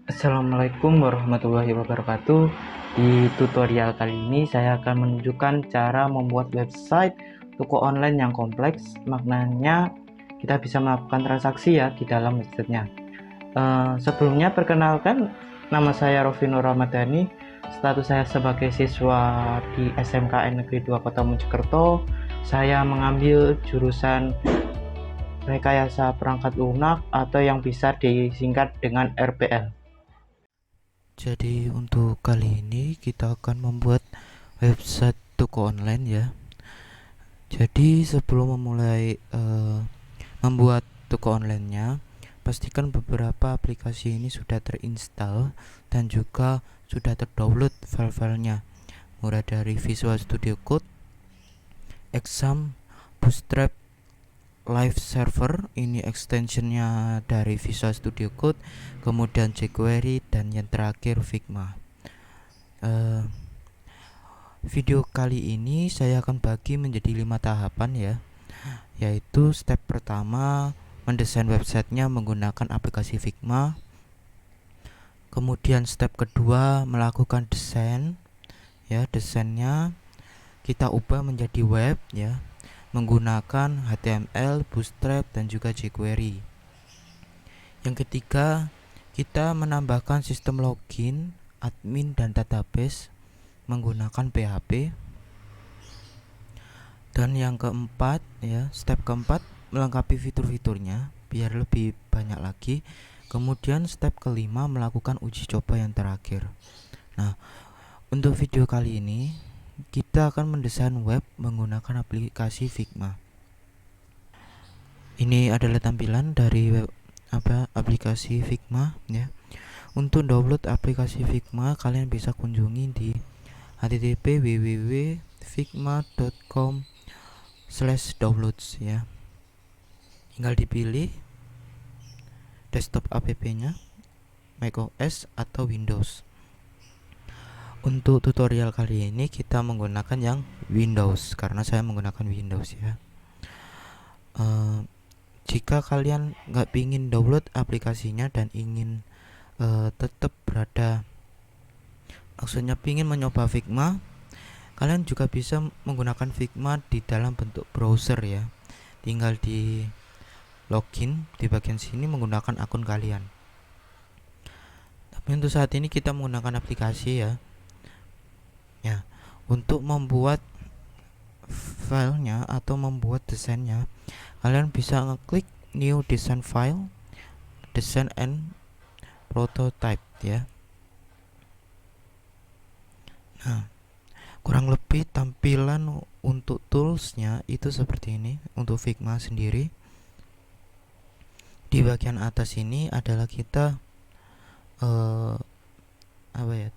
Assalamualaikum warahmatullahi wabarakatuh. Di tutorial kali ini saya akan menunjukkan cara membuat website toko online yang kompleks. Maknanya kita bisa melakukan transaksi ya di dalam websitenya. Sebelumnya perkenalkan, nama saya Rovinur Ramadhani. Status saya sebagai siswa di SMKN Negeri 2 Kota Mojokerto. Saya mengambil jurusan rekayasa perangkat lunak atau yang bisa disingkat dengan RPL. Jadi untuk kali ini kita akan membuat website toko online ya. Jadi sebelum memulai membuat toko onlinenya, pastikan beberapa aplikasi ini sudah terinstall dan juga sudah terdownload file-filenya, mulai dari Visual Studio Code, Exam, Bootstrap, Live Server, ini extensionnya dari Visual Studio Code, kemudian jQuery, dan yang terakhir Figma. Video kali ini saya akan bagi menjadi 5 tahapan ya, yaitu step pertama mendesain websitenya menggunakan aplikasi Figma. Kemudian step kedua melakukan desain ya, desainnya kita ubah menjadi web ya, menggunakan HTML, Bootstrap, dan juga jQuery. Yang ketiga, kita menambahkan sistem login, admin, dan database menggunakan PHP. Dan yang keempat ya, step keempat melengkapi fitur-fiturnya biar lebih banyak lagi. Kemudian step kelima melakukan uji coba yang terakhir. Nah, untuk video kali ini kita akan mendesain web menggunakan aplikasi Figma. Ini adalah tampilan dari web aplikasi Figma ya. Untuk download aplikasi Figma kalian bisa kunjungi di http://www.figma.com/downloads ya. Tinggal dipilih desktop app-nya, macOS atau Windows. Untuk tutorial kali ini kita menggunakan yang Windows karena saya menggunakan Windows ya. Jika kalian nggak pingin download aplikasinya dan ingin tetap berada, maksudnya pingin mencoba Figma, kalian juga bisa menggunakan Figma di dalam bentuk browser ya. Tinggal di login di bagian sini menggunakan akun kalian. Tapi untuk saat ini kita menggunakan aplikasi ya. Untuk membuat filenya atau membuat desainnya, kalian bisa ngeklik new design file, design and prototype ya. Nah, kurang lebih tampilan untuk toolsnya itu seperti ini untuk Figma sendiri. Di bagian atas ini adalah kita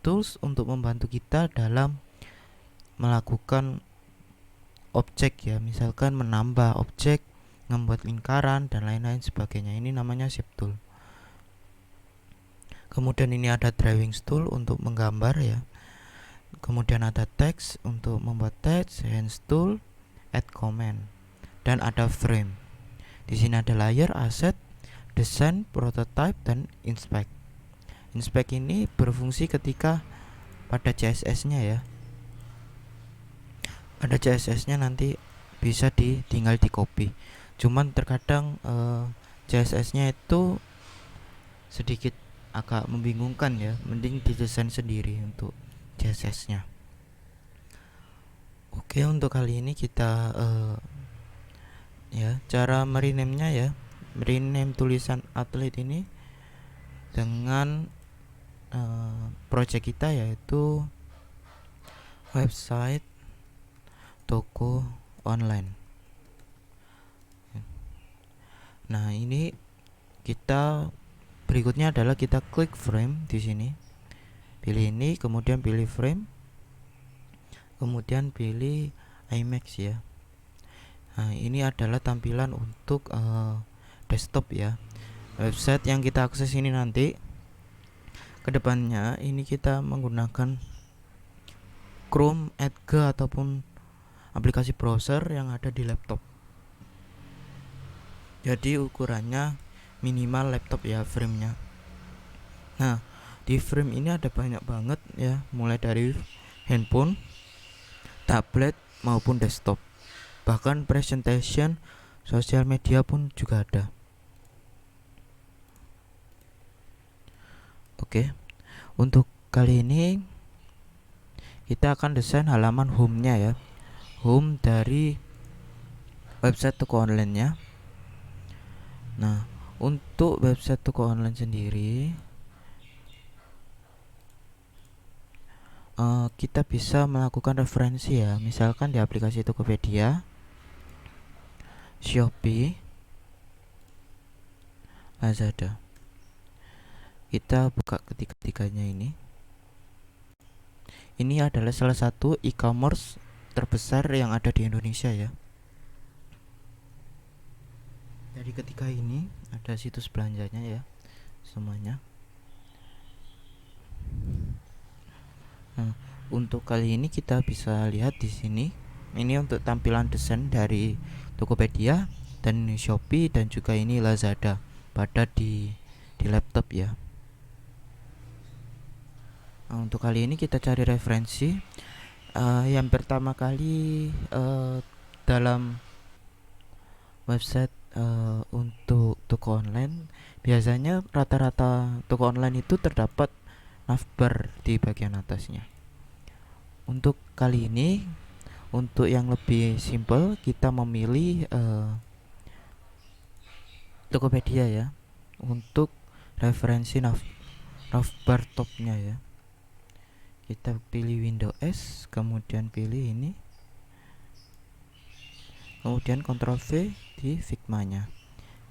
tools untuk membantu kita dalam melakukan objek ya, misalkan menambah objek, membuat lingkaran dan lain-lain sebagainya. Ini namanya shape tool. Kemudian ini ada drawing tool untuk menggambar ya. Kemudian ada text untuk membuat teks, hand tool, add comment, dan ada frame. Di sini ada layer, asset, design, prototype, dan inspect. Inspect ini berfungsi ketika pada CSS-nya ya. Pada CSS-nya nanti bisa tinggal di copy. Cuman terkadang CSS-nya itu sedikit agak membingungkan ya. Mending didesain sendiri untuk CSS-nya. Oke, untuk kali ini kita cara merename-nya ya. Rename tulisan atlet ini dengan project kita yaitu website toko online. Nah, ini kita berikutnya adalah kita klik frame di sini. Pilih ini, kemudian pilih frame. Kemudian pilih IMAX ya. Nah, ini adalah tampilan untuk desktop ya. Website yang kita akses ini nanti kedepannya ini kita menggunakan Chrome, Edge ataupun aplikasi browser yang ada di laptop. Jadi ukurannya minimal laptop ya framenya. Nah, Di frame ini ada banyak banget ya, mulai dari handphone, tablet maupun desktop. Bahkan presentation sosial media pun juga ada. Oke. Untuk kali ini kita akan desain halaman home-nya ya. Home dari website toko online-nya. Nah, untuk website toko online sendiri kita bisa melakukan referensi ya. Misalkan di aplikasi Tokopedia, Shopee, Lazada. Kita buka ketiga-tiganya ini. Ini adalah salah satu e-commerce terbesar yang ada di Indonesia ya. Dari ketiga ini ada situs belanjanya ya, semuanya. Nah, untuk kali ini kita bisa lihat di sini. Ini untuk tampilan desain dari Tokopedia dan Shopee dan juga ini Lazada pada di laptop ya. Nah, untuk kali ini kita cari referensi. Yang pertama kali dalam website untuk toko online, biasanya rata-rata toko online itu terdapat navbar di bagian atasnya. Untuk kali ini, untuk yang lebih simple, kita memilih Tokopedia ya untuk referensi navbar topnya ya. Kita pilih Windows S, kemudian pilih ini, kemudian Ctrl V di Figma-nya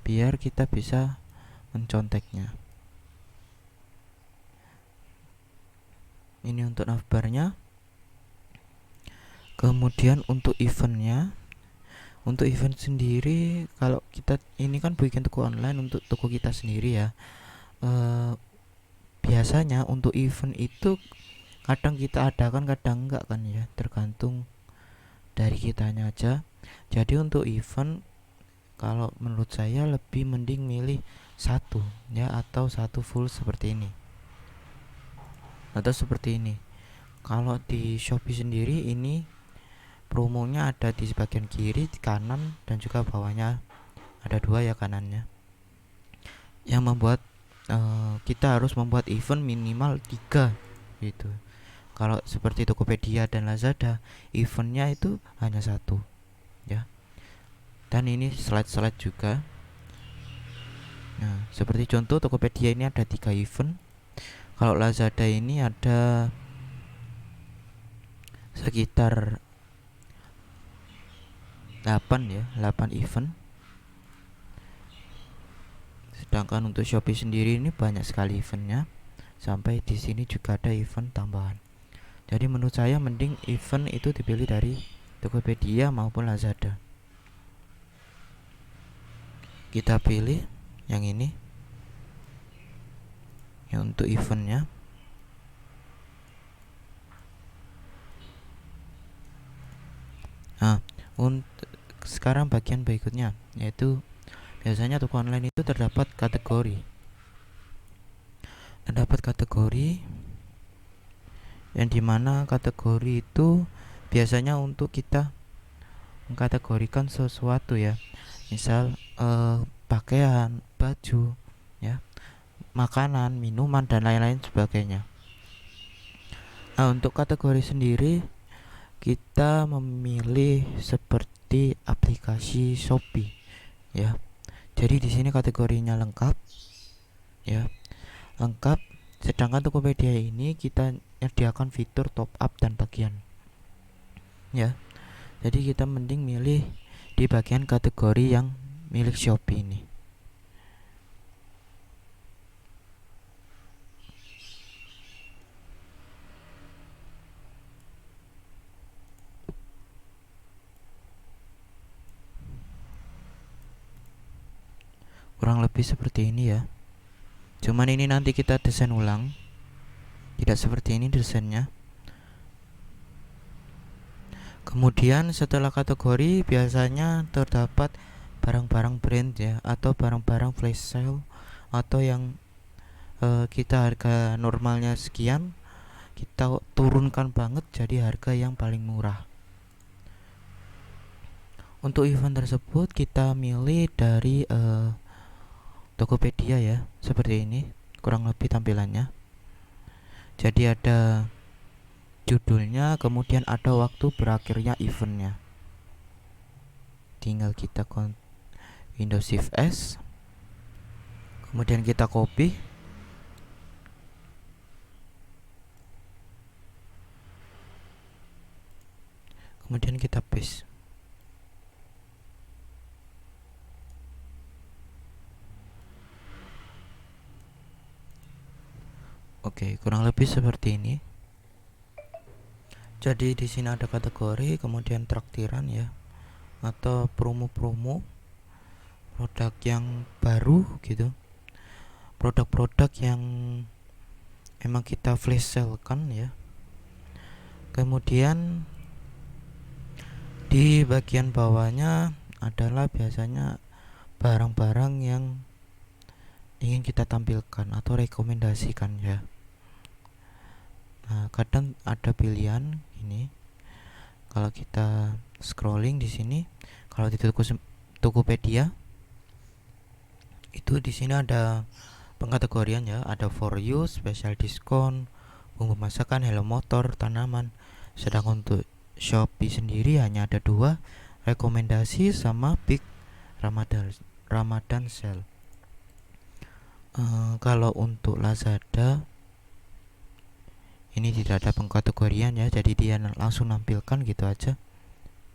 biar kita bisa menconteknya. Ini untuk navbarnya. Kemudian untuk eventnya, untuk event sendiri, kalau kita ini kan bikin toko online untuk toko kita sendiri ya. Biasanya untuk event itu kadang kita adakan, kadang enggak kan ya, tergantung dari kitanya aja. Jadi untuk event, kalau menurut saya lebih mending milih satu ya, atau satu full seperti ini, atau seperti ini. Kalau di Shopee sendiri ini promonya ada di bagian kiri, kanan, dan juga bawahnya ada dua ya, kanannya, yang membuat kita harus membuat event minimal 3 gitu. Kalau seperti Tokopedia dan Lazada, eventnya itu hanya satu ya. Dan ini slide-slide juga. Nah, seperti contoh Tokopedia ini ada 3 event. Kalau Lazada ini ada sekitar 8 ya, 8 event. Sedangkan untuk Shopee sendiri ini banyak sekali eventnya. Sampai di sini juga ada event tambahan. Jadi menurut saya mending event itu dipilih dari Tokopedia maupun Lazada. Kita pilih yang ini, yang untuk eventnya. Nah, untuk sekarang bagian berikutnya, yaitu biasanya toko online itu terdapat kategori. Yang dimana kategori itu biasanya untuk kita mengkategorikan sesuatu ya. Misal pakaian, baju ya, makanan, minuman, dan lain-lain sebagainya. Nah, untuk kategori sendiri kita memilih seperti aplikasi Shopee ya. Jadi di sini kategorinya lengkap ya, lengkap. Sedangkan Tokopedia ini kita menyediakan fitur top up dan bagian ya. Jadi kita mending milih di bagian kategori yang milik Shopee ini. Kurang lebih seperti ini ya. Cuman ini nanti kita desain ulang. Tidak seperti ini desainnya. Kemudian setelah kategori biasanya terdapat barang-barang brand ya, atau barang-barang flash sale, atau yang kita harga normalnya sekian, kita turunkan banget jadi harga yang paling murah. Untuk event tersebut kita milih dari Tokopedia ya, seperti ini kurang lebih tampilannya. Jadi ada judulnya, kemudian ada waktu berakhirnya eventnya. Tinggal kita Windows Shift S, kemudian kita copy, kemudian kita paste. Oke, kurang lebih seperti ini. Jadi di sini ada kategori, kemudian traktiran ya, atau promo-promo produk yang baru gitu, produk-produk yang emang kita flash sale kan ya. Kemudian di bagian bawahnya adalah biasanya barang-barang yang ingin kita tampilkan atau rekomendasikan ya. Nah, kadang ada pilihan ini. Kalau kita scrolling di sini, kalau di Tokopedia itu di sini ada pengkategorian ya, ada for you, special discount, bumbu masakan, hello motor, tanaman. Sedang untuk Shopee sendiri hanya ada 2, rekomendasi sama big Ramadan sale. Kalau untuk Lazada ini tidak ada pengkategorian ya, jadi dia langsung nampilkan gitu aja.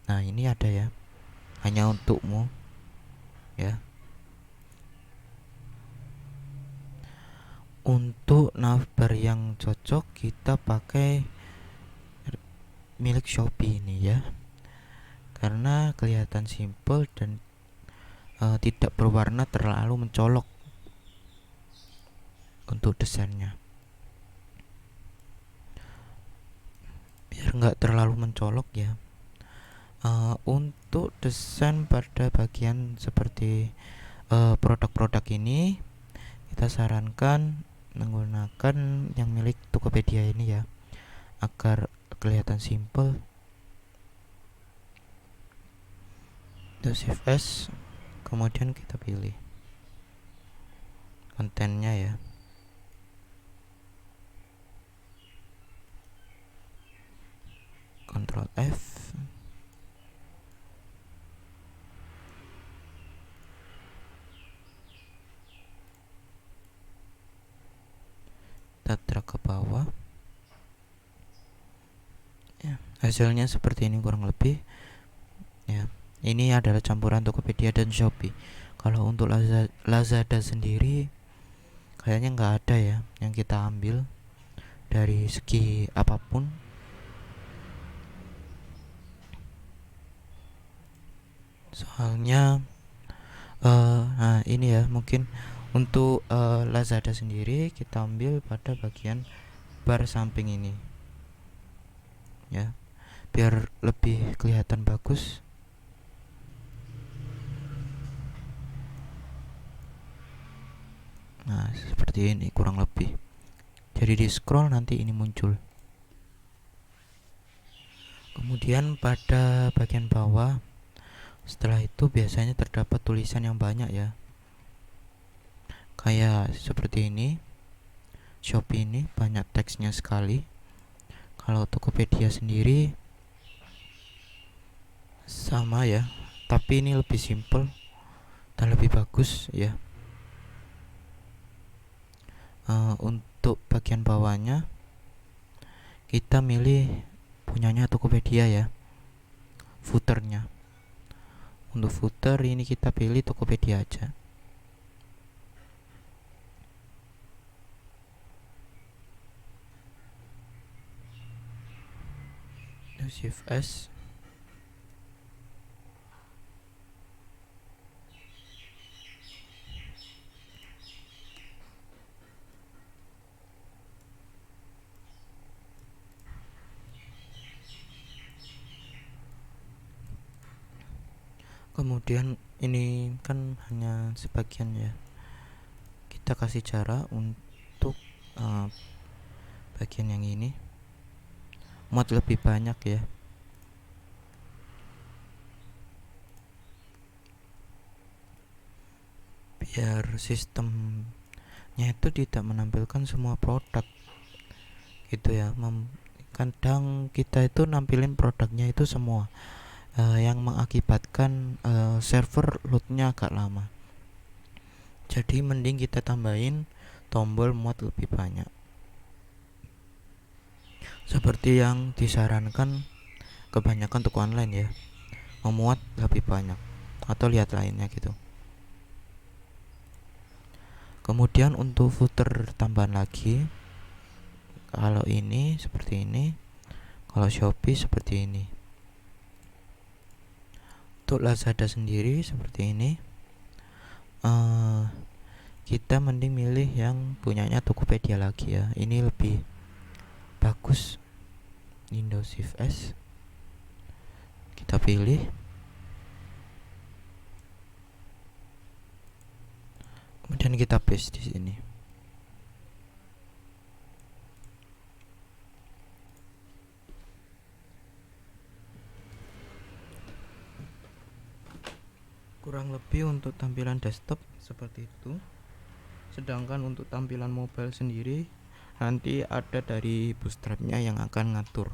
Nah, ini ada ya, hanya untukmu ya. Untuk navbar yang cocok kita pakai milik Shopee ini ya, karena kelihatan simple dan tidak berwarna terlalu mencolok untuk desainnya, biar nggak terlalu mencolok ya. Untuk desain pada bagian seperti produk-produk ini, kita sarankan menggunakan yang milik Tokopedia ini ya, agar kelihatan simple. Shift S, kemudian kita pilih kontennya ya. Ctrl F, kita drag ke bawah ya, hasilnya seperti ini kurang lebih ya. Ini adalah campuran Tokopedia dan Shopee. Kalau untuk Lazada sendiri kayaknya nggak ada ya yang kita ambil dari segi apapun. Soalnya nah ini ya, mungkin untuk Lazada sendiri kita ambil pada bagian bar samping ini ya, biar lebih kelihatan bagus. Nah, seperti ini kurang lebih. Jadi di scroll nanti ini muncul. Kemudian pada bagian bawah, setelah itu biasanya terdapat tulisan yang banyak ya, kayak seperti ini. Shopee ini banyak teksnya sekali. Kalau Tokopedia sendiri sama ya, tapi ini lebih simple dan lebih bagus ya. Untuk bagian bawahnya kita milih punyanya Tokopedia ya, footernya. Untuk footer ini kita pilih Tokopedia aja. Shift S, kemudian ini kan hanya sebagian ya, kita kasih cara untuk bagian yang ini, muat lebih banyak ya. Biar sistemnya itu tidak menampilkan semua produk gitu ya. Kadang kita itu nampilin produknya itu semua, yang mengakibatkan server loadnya agak lama. Jadi mending kita tambahin tombol muat lebih banyak, seperti yang disarankan kebanyakan toko online ya, memuat lebih banyak, atau lihat lainnya gitu. Kemudian untuk footer tambahan lagi, kalau ini seperti ini, kalau Shopee seperti ini. Untuk Lazada sendiri seperti ini, kita mending milih yang punyanya Tokopedia lagi ya. Ini lebih bagus. Windows Shift S, kita pilih, kemudian kita paste di sini. Kurang lebih untuk tampilan desktop seperti itu. Sedangkan untuk tampilan mobile sendiri nanti ada dari Bootstrapnya yang akan ngatur.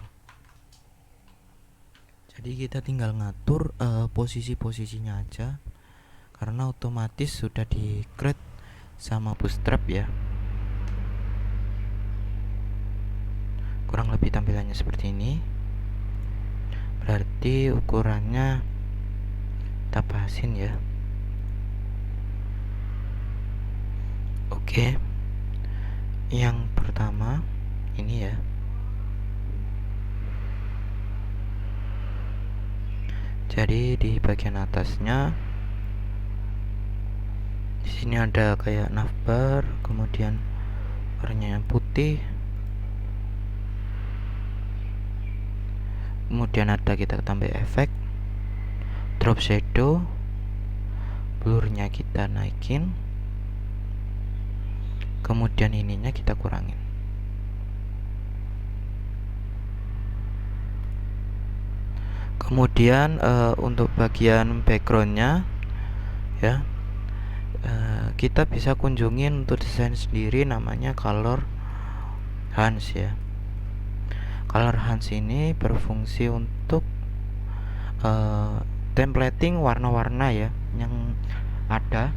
Jadi kita tinggal ngatur posisi-posisinya aja, karena otomatis sudah di create sama Bootstrap ya. Kurang lebih tampilannya seperti ini. Berarti ukurannya kita bahasin ya. Oke, yang pertama ini ya. Jadi di bagian atasnya di sini ada kayak navbar, kemudian warnanya putih, kemudian ada kita tambah efek, drop shadow, blurnya kita naikin, kemudian ininya kita kurangin. Kemudian untuk bagian backgroundnya ya, kita bisa kunjungin untuk desain sendiri, namanya Color Hans ya. Color Hans ini berfungsi untuk templating warna-warna ya yang ada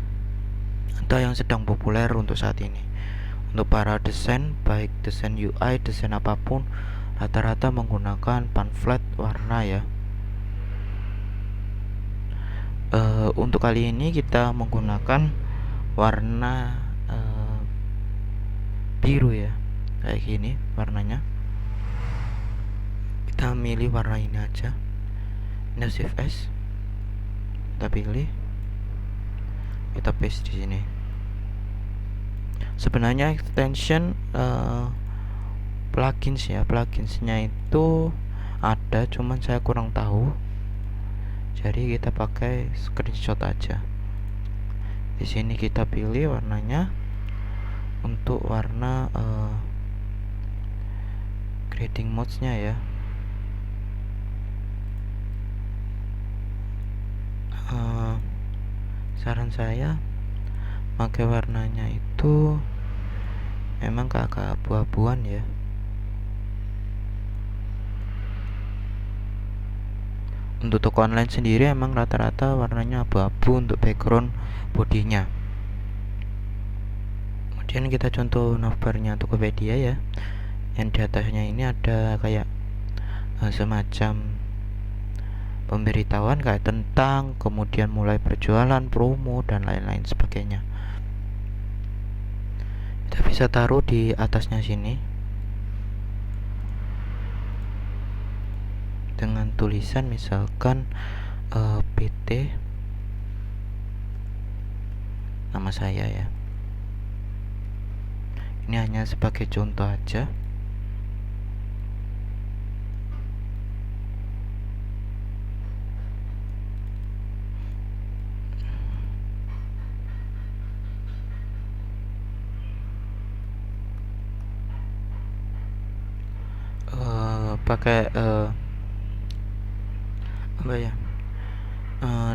atau yang sedang populer untuk saat ini. Untuk para desain, baik desain UI, desain apapun, rata-rata menggunakan pamflet warna ya. Untuk kali ini kita menggunakan warna biru ya, kayak gini warnanya. Kita milih warna ini aja, Windows Shift S, kita pilih, kita paste di sini. Sebenarnya extension plugins ya, pluginsnya itu ada, cuman saya kurang tahu. Jadi kita pakai screenshot aja. Di sini kita pilih warnanya untuk warna grading modes-nya ya. Saran saya pakai warnanya itu memang agak abu-abuan ya. Untuk toko online sendiri emang rata-rata warnanya abu-abu untuk background bodinya. Kemudian kita contoh navbarnya Tokopedia ya. Yang di atasnya ini ada kayak semacam pemberitahuan kayak tentang, kemudian mulai berjualan, promo, dan lain-lain sebagainya. Kita bisa taruh di atasnya sini dengan tulisan misalkan PT, nama saya ya. Ini hanya sebagai contoh aja. pakai apa ya,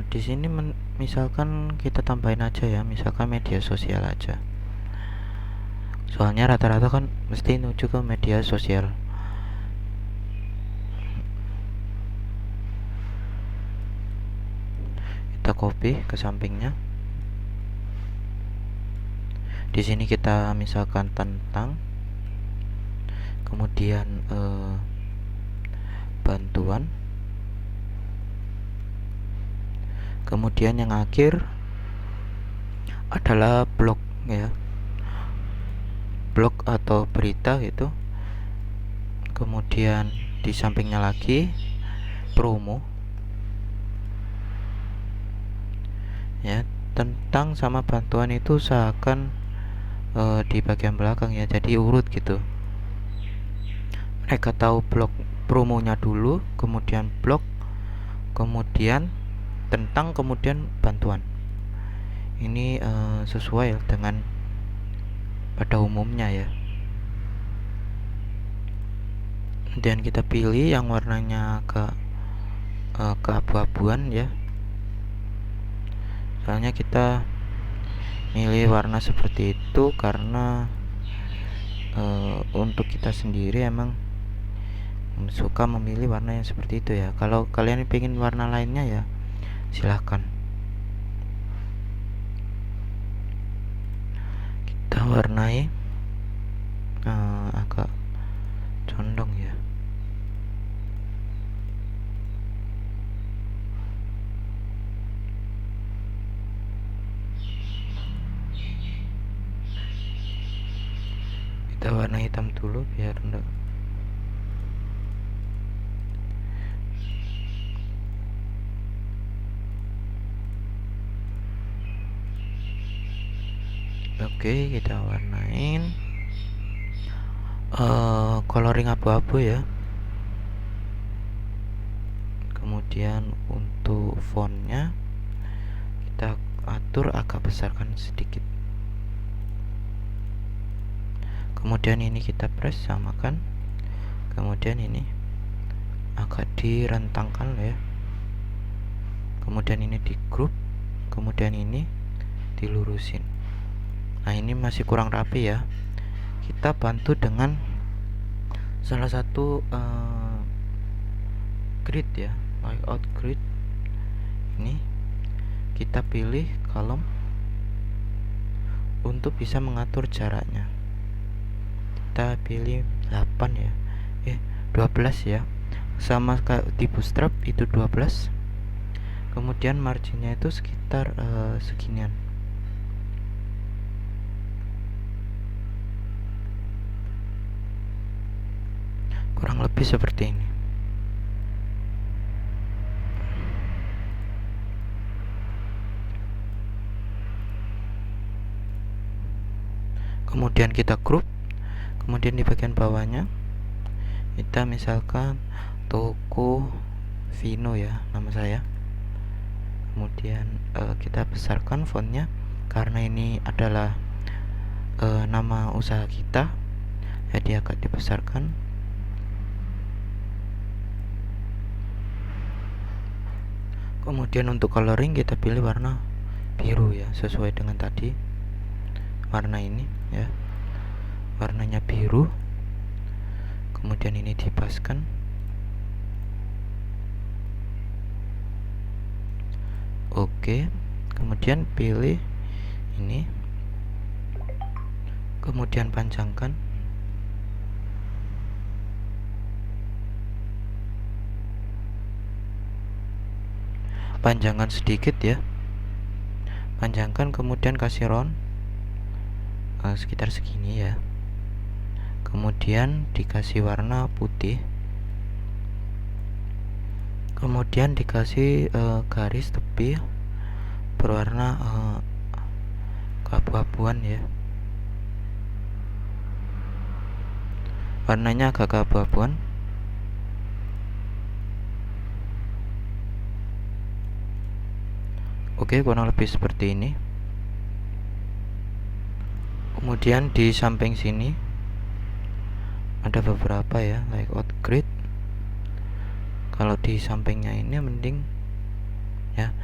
di sini misalkan kita tambahin aja ya, misalkan media sosial aja, soalnya rata-rata kan mesti menuju ke media sosial. Kita copy ke sampingnya. Di sini kita misalkan tentang, kemudian bantuan, kemudian yang akhir adalah blog ya, blog atau berita gitu. Kemudian di sampingnya lagi promo ya, tentang sama bantuan itu usahakan di bagian belakang ya, jadi urut gitu. Mereka tahu blog promonya dulu, kemudian blog, kemudian tentang, kemudian bantuan. Ini sesuai dengan pada umumnya ya. Dan kita pilih yang warnanya ke abu-abuan ya, soalnya kita milih warna seperti itu karena untuk kita sendiri emang suka memilih warna yang seperti itu ya. Kalau kalian pengen warna lainnya ya silahkan. Kita warnai agak condong ya. Kita warna hitam dulu biar enggak. Oke, kita warnain coloring abu-abu ya. Kemudian untuk fontnya kita atur agak besarkan sedikit. Kemudian ini kita press samakan. Kemudian ini agak direntangkan ya. Kemudian ini di group. Kemudian ini dilurusin. Nah, ini masih kurang rapi ya. Kita bantu dengan salah satu grid ya, layout grid. Ini kita pilih kolom untuk bisa mengatur jaraknya. Kita pilih 8 ya, 12 ya, sama kayak di Bootstrap itu 12. Kemudian marginnya itu sekitar seginian. Kurang lebih seperti ini. Kemudian kita group. Kemudian di bagian bawahnya kita misalkan toko Vino ya, nama saya. Kemudian kita besarkan fontnya karena ini adalah nama usaha kita, jadi agak dibesarkan. Kemudian untuk coloring kita pilih warna biru ya, sesuai dengan tadi warna ini ya, warnanya biru. Kemudian ini dipaskan. Oke, kemudian pilih ini, kemudian panjangkan. Panjangkan sedikit ya, panjangkan, kemudian kasih round sekitar segini ya. Kemudian dikasih warna putih. Kemudian dikasih garis tepi berwarna keabu-abuan ya, warnanya agak keabu-abuan. Oke, kurang lebih seperti ini. Kemudian di samping sini ada beberapa ya, layout grid. Kalau di sampingnya ini mending ya.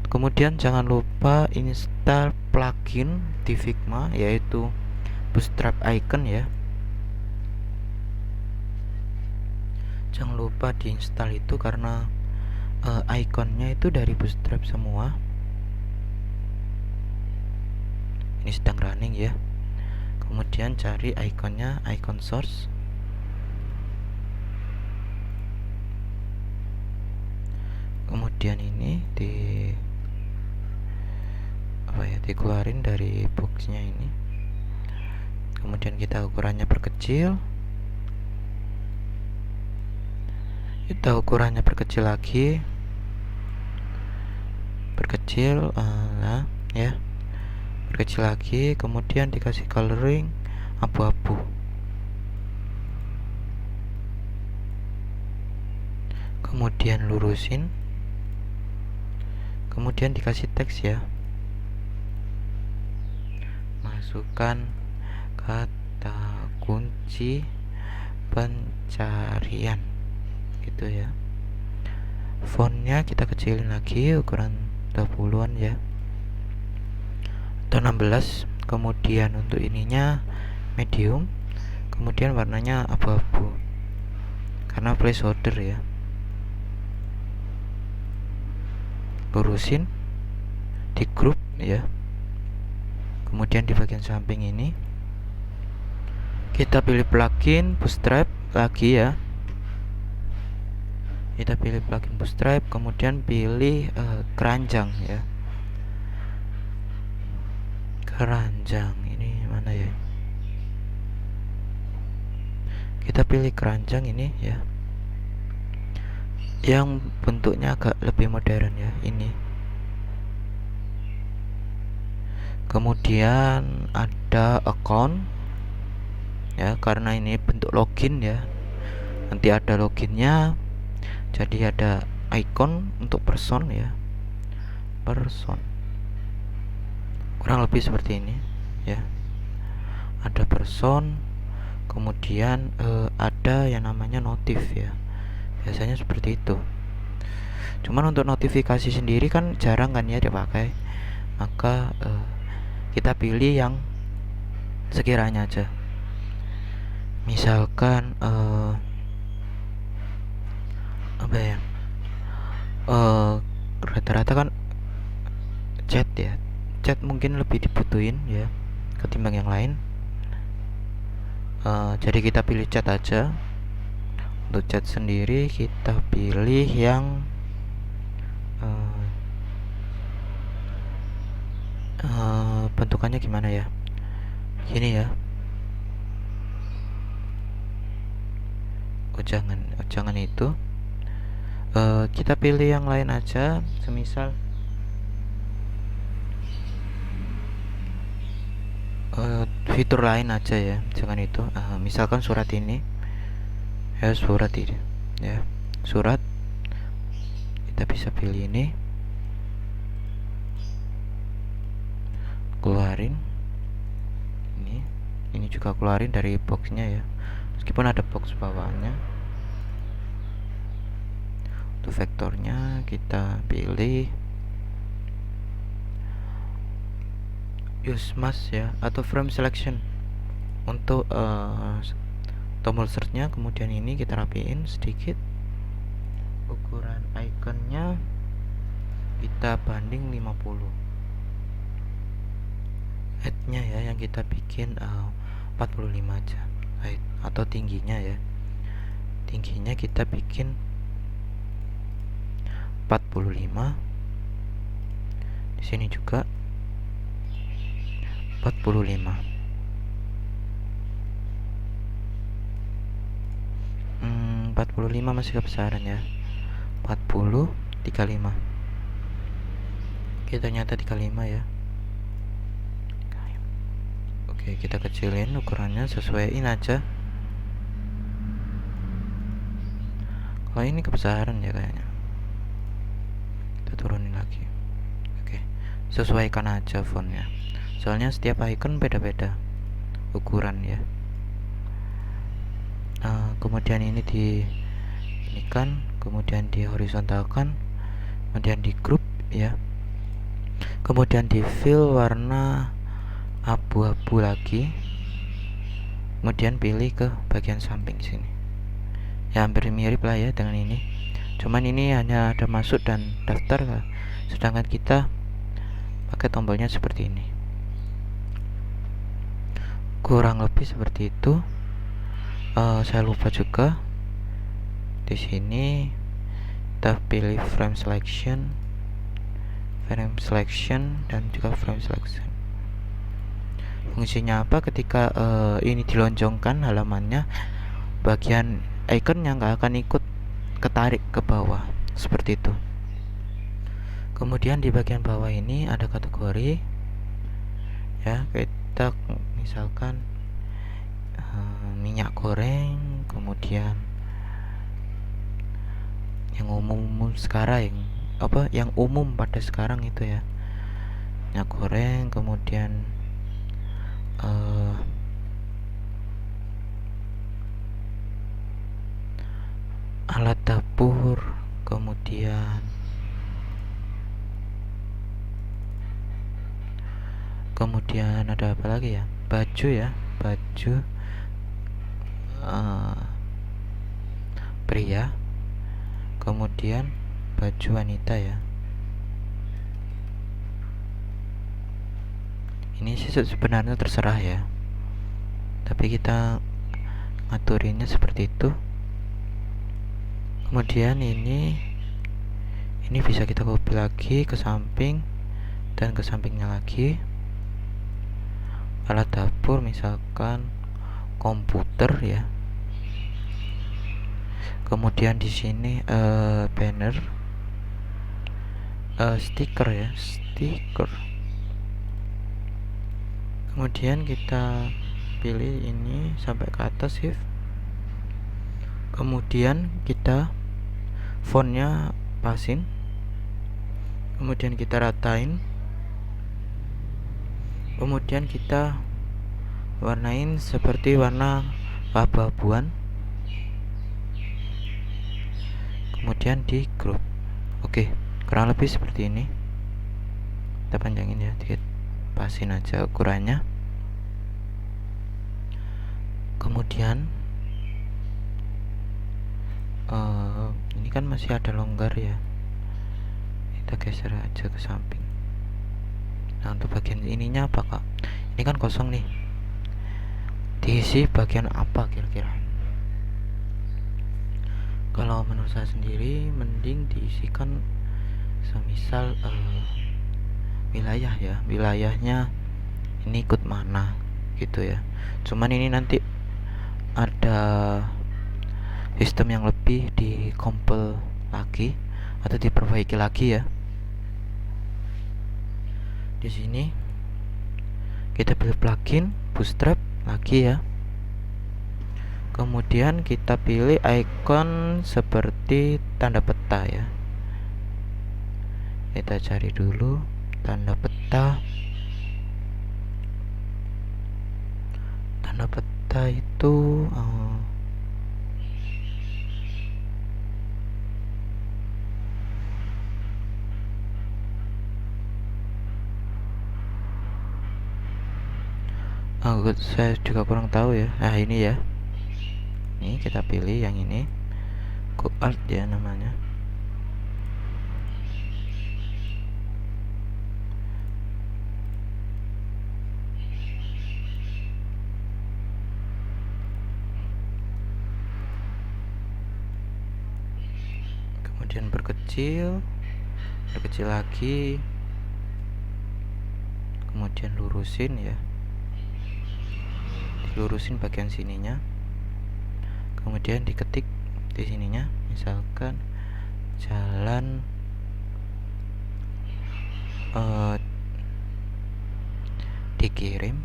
Kemudian jangan lupa install plugin di Figma, yaitu Bootstrap Icon ya. Jangan lupa diinstal itu karena ikonnya itu dari Bootstrap semua. Ini sedang running ya. Kemudian cari ikonnya, icon source. Kemudian ini dikeluarin dari boxnya ini. Kemudian kita ukurannya perkecil. Kita ukurannya perkecil lagi. Perkecil nah ya. Perkecil lagi, kemudian dikasih coloring abu-abu. Kemudian lurusin. Kemudian dikasih teks ya. Masukkan kata kunci pencarian gitu ya. Fontnya kita kecilin lagi, ukuran 20-an ya, atau 16. Kemudian untuk ininya medium. Kemudian warnanya abu-abu karena placeholder ya. Lurusin, di group ya. Kemudian di bagian samping ini kita pilih plugin Bootstrap lagi ya. Kita pilih plugin Bootstrap, kemudian pilih keranjang ya. Keranjang ini mana ya? Kita pilih keranjang ini ya, yang bentuknya agak lebih modern ya, ini. Kemudian ada account ya, karena ini bentuk login ya, nanti ada loginnya. Jadi ada icon untuk person ya, person, kurang lebih seperti ini ya. Ada person, kemudian ada yang namanya notif ya, biasanya seperti itu. Cuman untuk notifikasi sendiri kan jarang kan ya dipakai, maka kita pilih yang sekiranya aja. Misalkan apa ya, rata-rata kan chat ya, chat mungkin lebih dibutuhin ya ketimbang yang lain. Jadi kita pilih chat aja. Untuk chat sendiri kita pilih yang bentukannya gimana ya, gini ya. Jangan itu. Kita pilih yang lain aja, semisal fitur lain aja ya, jangan itu. Misalkan surat ini ya, surat ini ya, surat, kita bisa pilih ini, keluarin ini juga keluarin dari boxnya ya, meskipun ada box bawaannya. Untuk vektornya kita pilih use mask ya, atau frame selection. Untuk tombol searchnya, kemudian ini kita rapiin sedikit. Ukuran ikonnya kita banding 50. Headnya ya, yang kita bikin 45 aja height, atau tingginya ya, tingginya kita bikin 45. Di sini juga 45. 45 masih kebesaran ya. 40 35. Oke, ternyata 35 ya. Oke, kita kecilin ukurannya, sesuaiin aja. Kalau ini kebesaran ya kayaknya, kita turunin lagi. Oke, sesuaikan aja fontnya, soalnya setiap icon beda-beda ukuran ya. Kemudian ini kan, kemudian di horizontalkan, kemudian di group ya, kemudian di fill warna abu-abu lagi, kemudian pilih ke bagian samping sini ya, hampir mirip lah ya dengan ini, cuman ini hanya ada masuk dan daftar lah, sedangkan kita pakai tombolnya seperti ini. Kurang lebih seperti itu. Saya lupa juga di sini kita pilih frame selection dan juga frame selection. Fungsinya apa? Ketika ini dilonjongkan halamannya, bagian ikonnya nggak akan ikut ketarik ke bawah seperti itu. Kemudian di bagian bawah ini ada kategori ya, kita misalkan minyak goreng, kemudian yang umum sekarang, yang umum pada sekarang itu ya, minyak goreng, kemudian alat dapur, kemudian ada apa lagi ya, baju ya, baju pria, kemudian baju wanita ya. Ini sih sebenarnya terserah ya, tapi kita ngaturinnya seperti itu. Kemudian ini bisa kita copy lagi ke samping dan ke sampingnya lagi. Alat dapur misalkan komputer ya. Kemudian di sini banner, stiker ya, stiker. Kemudian kita pilih ini sampai ke atas shift. Kemudian kita fontnya pasin, kemudian kita ratain, kemudian kita warnain seperti warna abu-abuan, kemudian di group. Oke, kurang lebih seperti ini. Kita panjangin ya dikit, pasin aja ukurannya. Kemudian ini kan masih ada longgar ya, kita geser aja ke samping. Nah, untuk bagian ininya apa kak? Ini kan kosong nih, diisi bagian apa kira-kira? Kalau menurut saya sendiri mending diisikan semisal wilayah ya, wilayahnya ini ikut mana gitu ya. Cuman ini nanti ada sistem yang lebih dikompil lagi atau diperbaiki lagi ya. Di sini kita pilih plugin bootstrap lagi ya. Kemudian kita pilih icon seperti tanda peta ya. Kita cari dulu tanda peta. Tanda peta itu saya juga kurang tahu ya. Nah ini ya, ini kita pilih yang ini, Go Art ya namanya. Kemudian berkecil lagi, kemudian lurusin ya, dilurusin bagian sininya, kemudian diketik di sininya, misalkan jalan dikirim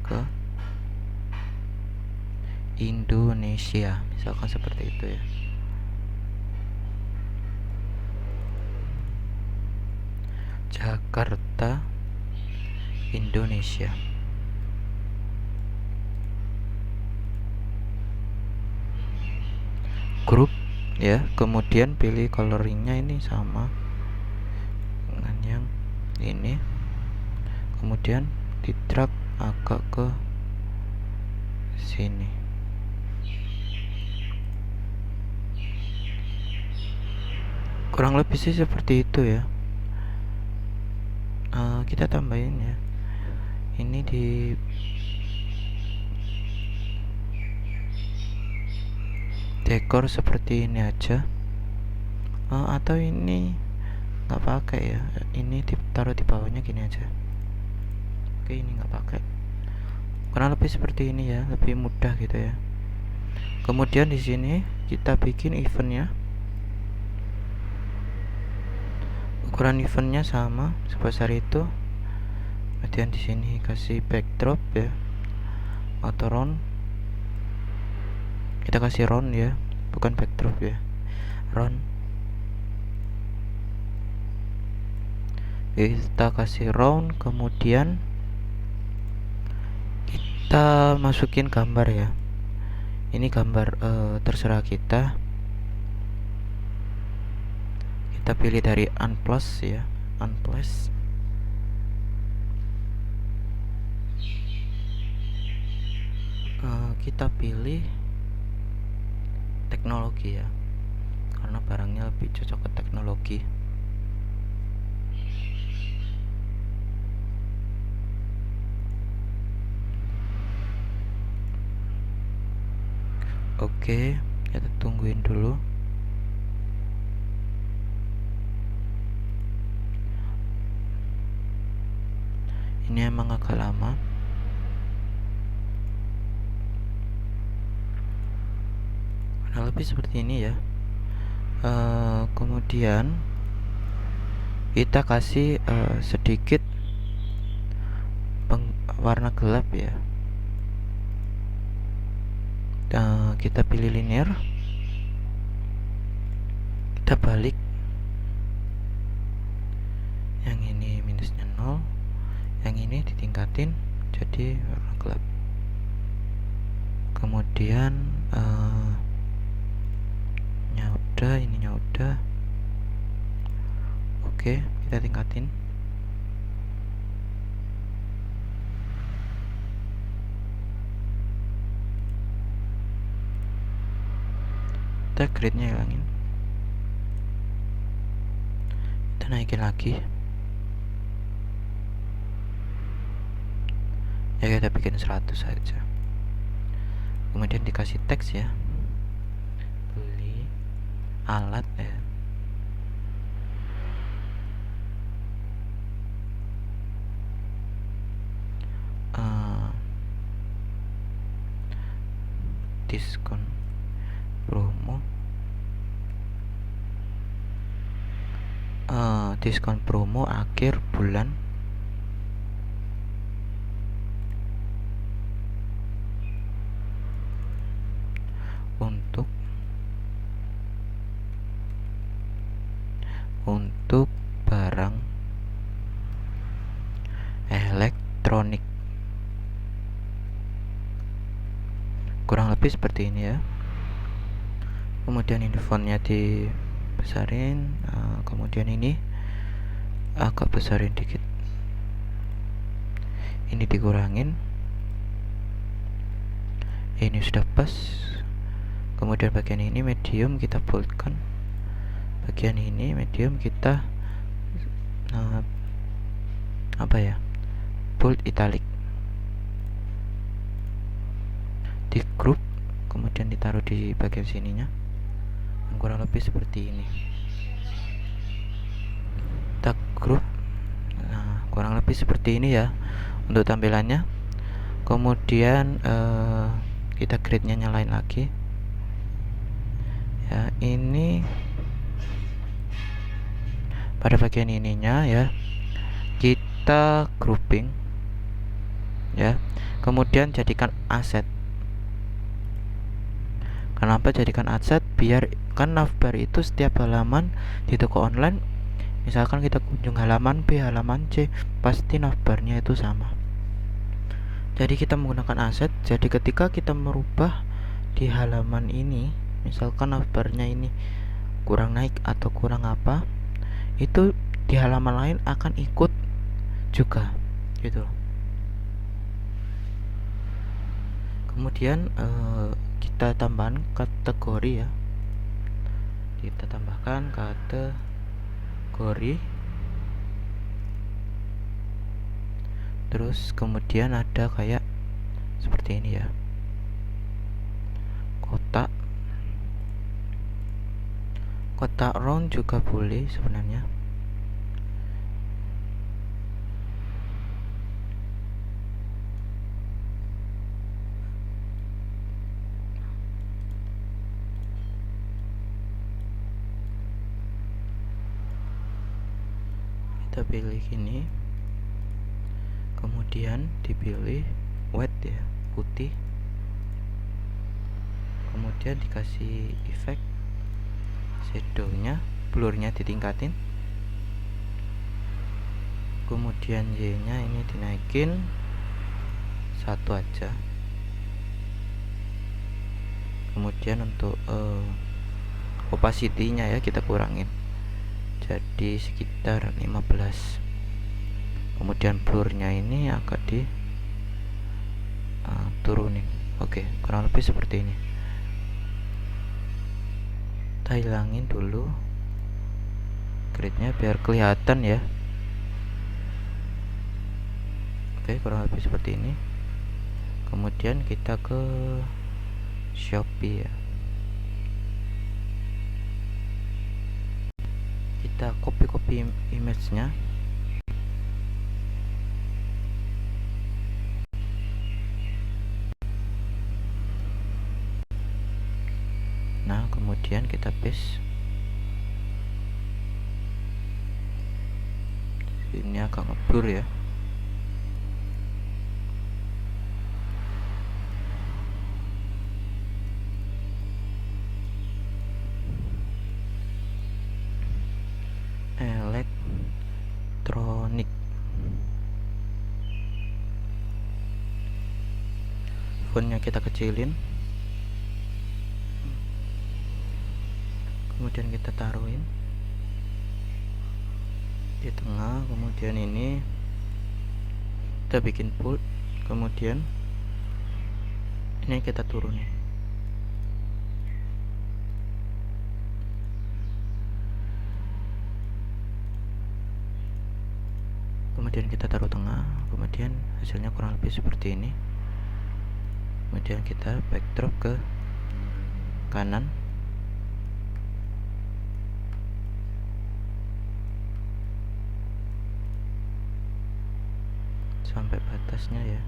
ke Indonesia, misalkan seperti itu ya. Jakarta, Indonesia. Grup ya. Kemudian pilih coloringnya ini sama dengan yang ini, kemudian di drag agak ke sini. Kurang lebih sih seperti itu ya. Kita tambahin ya, ini di dekor seperti ini aja, atau ini nggak pakai ya, ini ditaruh di bawahnya gini aja. Oke, ini nggak pakai, kurang lebih seperti ini ya, lebih mudah gitu ya. Kemudian di sini kita bikin eventnya, ukuran eventnya sama sebesar itu. Kemudian di sini kasih backdrop ya, atau round, kita kasih round ya, bukan backdrop ya, round. Kita kasih round, kemudian kita masukin gambar ya. Ini gambar terserah kita. Kita pilih dari unplus ya, unplus. Kita pilih teknologi ya, karena barangnya lebih cocok ke teknologi. Oke, kita tungguin dulu. Ini emang agak lama. Nah, lebih seperti ini ya. Kemudian kita kasih sedikit warna gelap ya. Kita pilih linear, kita balik, yang ini minusnya 0, yang ini ditingkatin jadi warna gelap. Kemudian udah, ininya udah. Oke, kita tingkatin. Kita grid-nya hilangin, kita naikin lagi ya, kita bikin 100 saja. Kemudian dikasih teks ya, beli alat ya, diskon promo, diskon promo akhir bulan untuk barang elektronik. Kurang lebih seperti ini ya. Kemudian ini fontnya dibesarin, kemudian ini agak besarin dikit, ini dikurangin, ini sudah pas. Kemudian bagian ini medium kita boldkan, bagian ini medium kita bold italic, di group, kemudian ditaruh di bagian sininya. Kurang lebih seperti ini, kita group. Nah, kurang lebih seperti ini ya untuk tampilannya. Kemudian kita grid-nya nyalain lagi ya. Ini pada bagian ininya ya, kita grouping ya. Kemudian jadikan aset. Kenapa jadikan aset? Biar kan navbar itu setiap halaman di toko online, misalkan kita kunjung halaman B, halaman C, pasti navbarnya itu sama. Jadi kita menggunakan aset. Jadi ketika kita merubah di halaman ini misalkan navbarnya ini kurang naik atau kurang apa, itu di halaman lain akan ikut juga gitu. Kemudian kita tambahkan kategori ya, kita tambahkan kategori, terus kemudian ada kayak seperti ini ya, kotak round juga boleh sebenarnya. Kita pilih gini, kemudian dipilih white ya, putih, kemudian dikasih efek shadownya, blurnya ditingkatin, kemudian Y nya ini dinaikin satu aja, kemudian untuk opacity nya ya kita kurangin jadi sekitar 15, kemudian blurnya ini agak di turunin. Oke, kurang lebih seperti ini. Kita hilangin dulu gridnya biar kelihatan ya. Oke, kurang lebih seperti ini. Kemudian kita ke Shopee ya, kita copy image-nya. Nah, kemudian kita paste. Ini agak ngeblur ya. Elektronik. Fontnya kita kecilin. Kemudian kita taruhin di tengah, kemudian ini kita bikin bold, kemudian ini kita turunin. Kemudian kita taruh tengah, kemudian hasilnya kurang lebih seperti ini. Kemudian kita backdrop ke kanan, sampai batasnya ya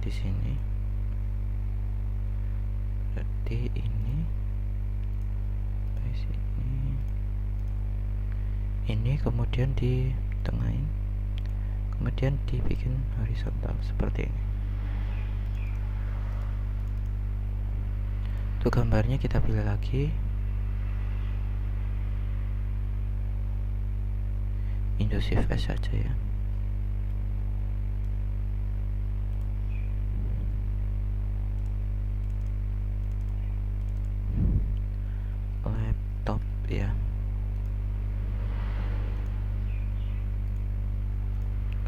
di sini. Berarti ini sampai sini, ini kemudian di tengahin, kemudian dibikin horizontal seperti ini. Untuk gambarnya kita pilih lagi Windows Shift S saja ya. Laptop ya.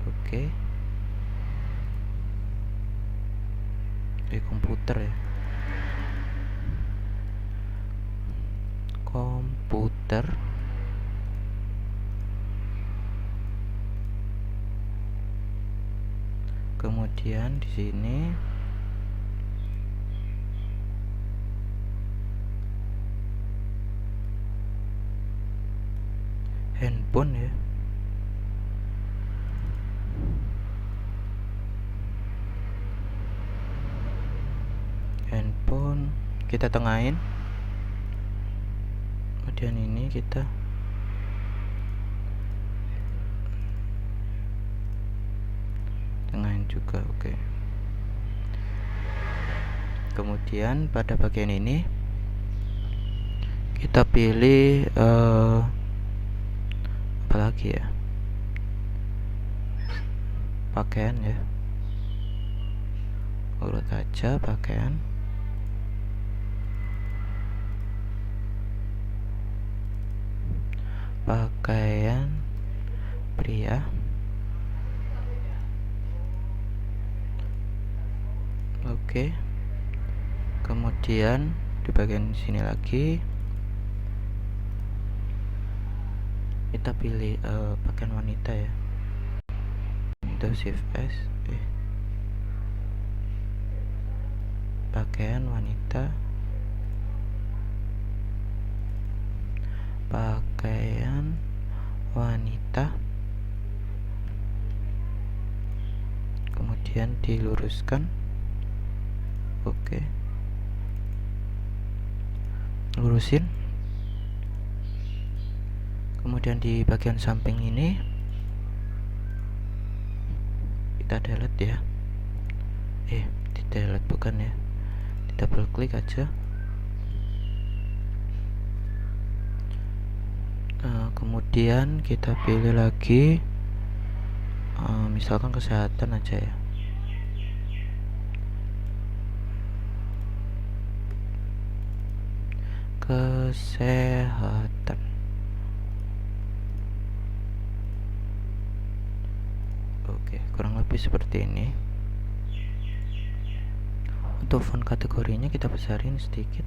Oke. Di komputer ya. Komputer. Kemudian di sini handphone ya. Handphone kita tengahin. Kemudian ini kita tengahin juga. Oke. Kemudian pada bagian ini kita pilih apa lagi ya, pakaian ya, urut aja pakaian. pakaian pria. Oke. Kemudian di bagian sini lagi kita pilih pakaian wanita ya. Itu Shift S. Pakaian wanita. Pakaian wanita. Kemudian diluruskan. Oke. Lurusin. Kemudian di bagian samping ini kita delete ya. Di delete bukan ya. Di double klik aja. Kemudian kita pilih lagi misalkan kesehatan aja ya. Kesehatan. Oke, kurang lebih seperti ini. Untuk font kategorinya kita besarin sedikit.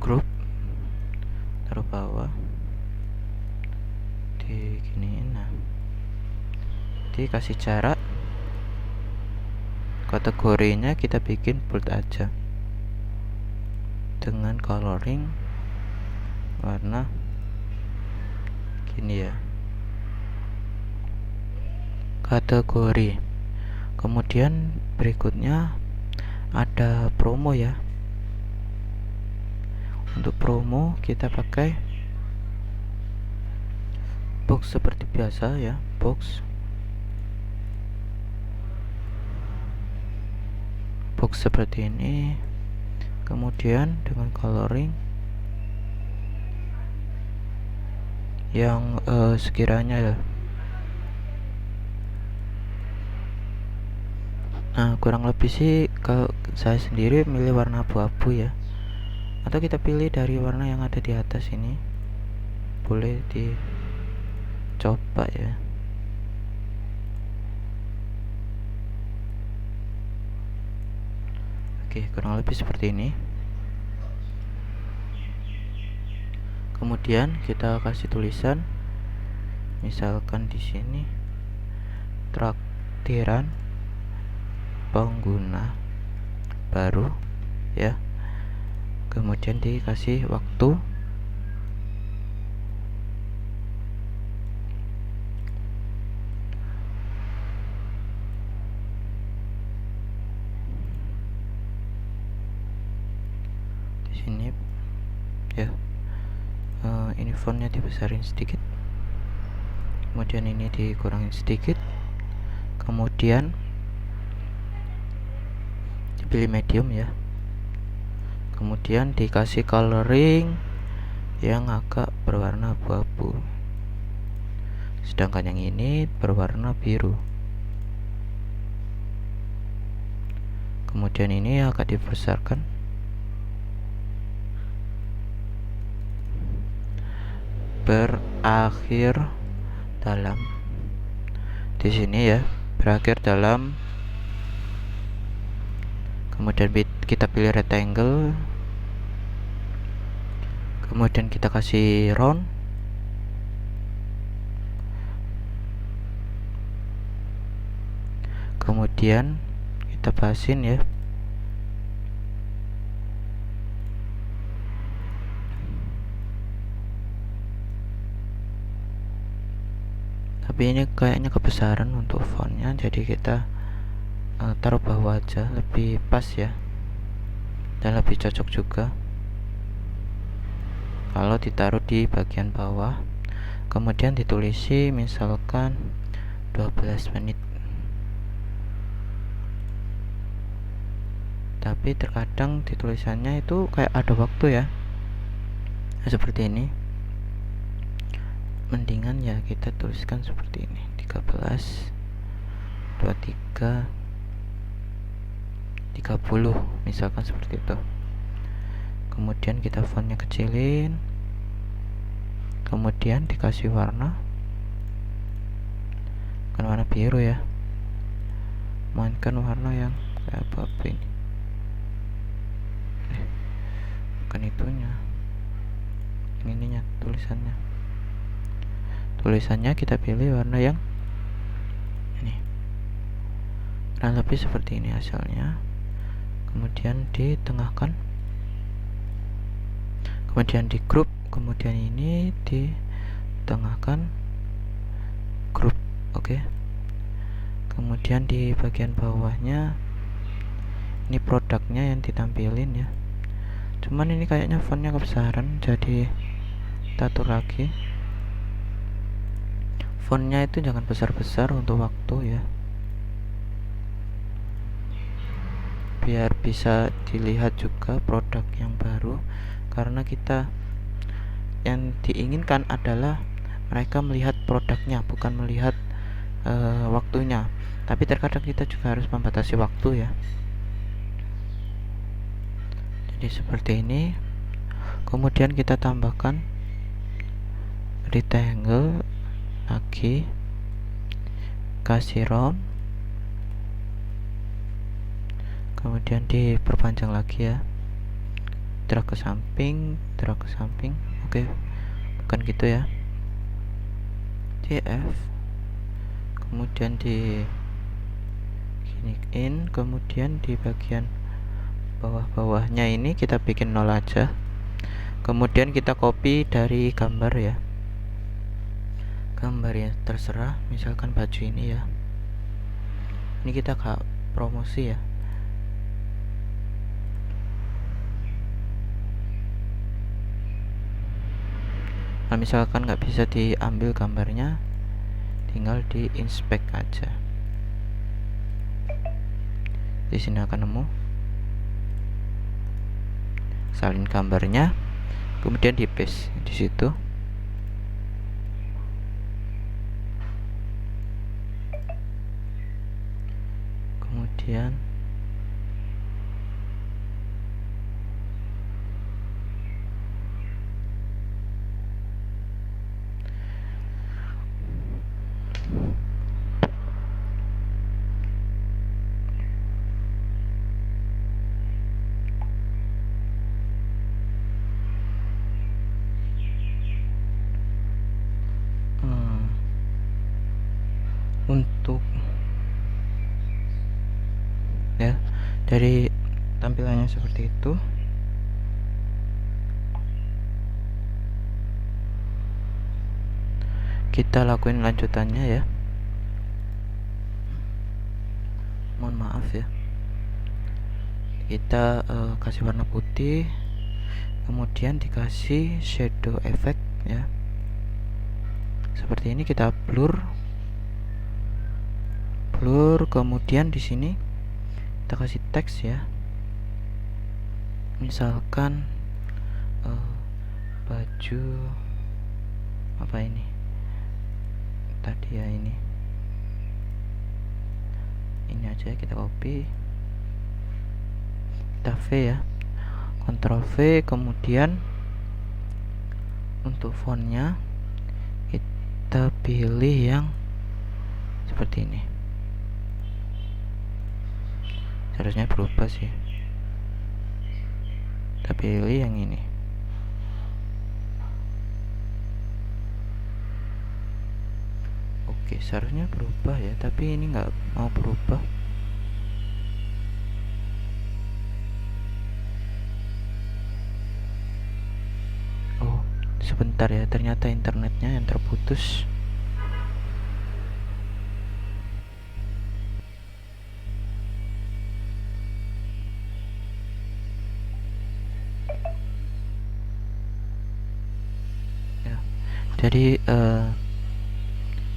Grup taruh bawah, diginiin. Nah, dikasih jarak. Kategorinya kita bikin bold aja dengan coloring warna gini ya. Kategori. Kemudian berikutnya ada promo ya. Untuk promo kita pakai box seperti biasa ya, box seperti ini. Kemudian dengan coloring yang sekiranya ya. Nah, kurang lebih sih kalau saya sendiri milih warna abu-abu ya, atau kita pilih dari warna yang ada di atas ini, boleh dicoba ya. Oke, kurang lebih seperti ini. Kemudian kita kasih tulisan, misalkan di sini traktiran pengguna baru ya. Kemudian dikasih waktu. Di sini ya. Ini fontnya dibesarin sedikit. Kemudian ini dikurangin sedikit. Kemudian dipilih medium ya. Kemudian dikasih coloring yang agak berwarna abu-abu, sedangkan yang ini berwarna biru. Kemudian ini akan dibesarkan. Berakhir dalam di sini ya, berakhir dalam. Kemudian kita pilih rectangle. Kemudian kita kasih round. Kemudian kita bahasin ya. Tapi ini kayaknya kebesaran untuk fontnya, jadi kita taruh bawah aja, lebih pas ya, dan lebih cocok juga kalau ditaruh di bagian bawah. Kemudian ditulisi misalkan 12 menit. Tapi terkadang di tulisannya itu kayak ada waktu ya. Nah, seperti ini. Mendingan ya kita tuliskan seperti ini, 13, 23, 30 misalkan seperti itu. kemudian kita fontnya kecilin, kemudian dikasih warna, bukan warna biru ya, mainkan warna yang kayak apa ini, bukan itunya, ininya, tulisannya kita pilih warna yang ini, kurang lebih seperti ini hasilnya. Kemudian ditengahkan, kemudian di grup, kemudian ini ditengahkan, grup. Oke. Kemudian di bagian bawahnya ini produknya yang ditampilin ya, cuman ini kayaknya fontnya kebesaran, jadi kita atur lagi. Fontnya itu jangan besar-besar untuk waktu ya, biar bisa dilihat juga produk yang baru, karena kita yang diinginkan adalah mereka melihat produknya, bukan melihat waktunya. Tapi terkadang kita juga harus membatasi waktu ya, jadi seperti ini. Kemudian kita tambahkan rectangle lagi, kasih round, kemudian diperpanjang lagi ya, drag ke samping. Oke, bukan gitu ya, DF, kemudian di giniin, kemudian di bagian bawah-bawahnya ini kita bikin 0 aja, kemudian kita copy dari gambar ya, gambar ya terserah, misalkan baju ini ya, ini kita gak promosi ya. Nah, misalkan nggak bisa diambil gambarnya, tinggal di inspect aja. Di sini akan nemu, salin gambarnya, kemudian di paste di situ. Kemudian untuk ya, dari tampilannya seperti itu. Kita lakuin lanjutannya ya, mohon maaf ya. Kita kasih warna putih, kemudian dikasih shadow effect ya, seperti ini. Kita blur, kemudian di sini kita kasih teks ya, misalkan baju apa ini tadi ya, ini aja kita copy, kita V ya, Ctrl V, kemudian untuk fontnya kita pilih yang seperti ini. Seharusnya berubah sih, kita pilih yang ini. Oke, seharusnya berubah ya, tapi ini nggak mau berubah. Oh, sebentar ya, ternyata internetnya yang terputus. Jadi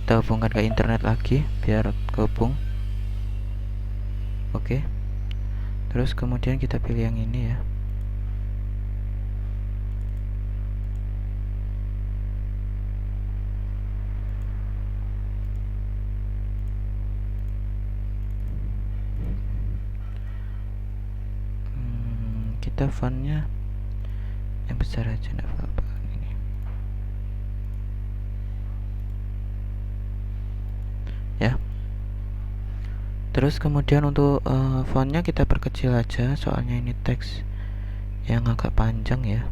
kita hubungkan ke internet lagi biar kehubung. Oke. Terus kemudian kita pilih yang ini ya. Kita fontnya yang besar aja, enggak apa-apa. Ini ya. Terus kemudian untuk fontnya kita perkecil aja, soalnya ini teks yang agak panjang ya.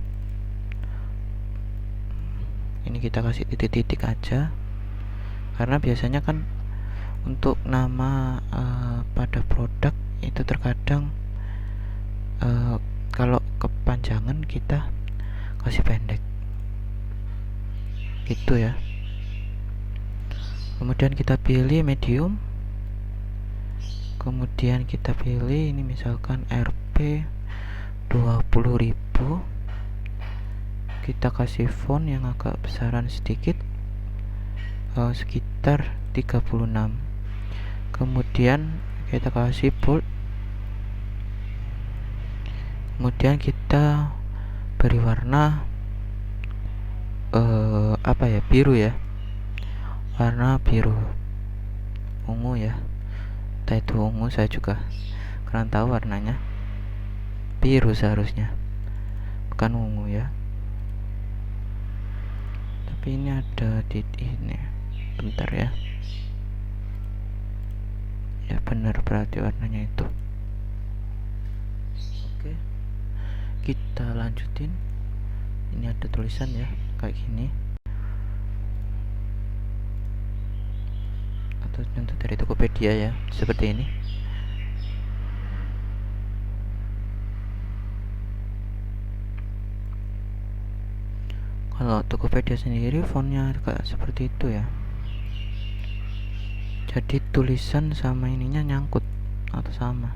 Ini kita kasih titik-titik aja, karena biasanya kan untuk nama pada produk itu terkadang kalau kepanjangan kita kasih pendek gitu ya. Kemudian kita pilih medium, kemudian kita pilih ini misalkan RP 20.000, kita kasih font yang agak besaran sedikit, sekitar 36. Kemudian kita kasih bold, kemudian kita beri warna apa ya, biru ya, warna biru ungu ya. Entah itu ungu, saya juga kurang tahu warnanya. Biru seharusnya, bukan ungu ya. Tapi ini ada di ini. Bentar ya. Ya benar, berarti warnanya itu. Oke. Kita lanjutin. Ini ada tulisan ya, kayak gini. Atau contoh dari Tokopedia ya, seperti ini. Kalau Tokopedia sendiri fontnya kayak seperti itu ya. Jadi tulisan sama ininya nyangkut atau sama.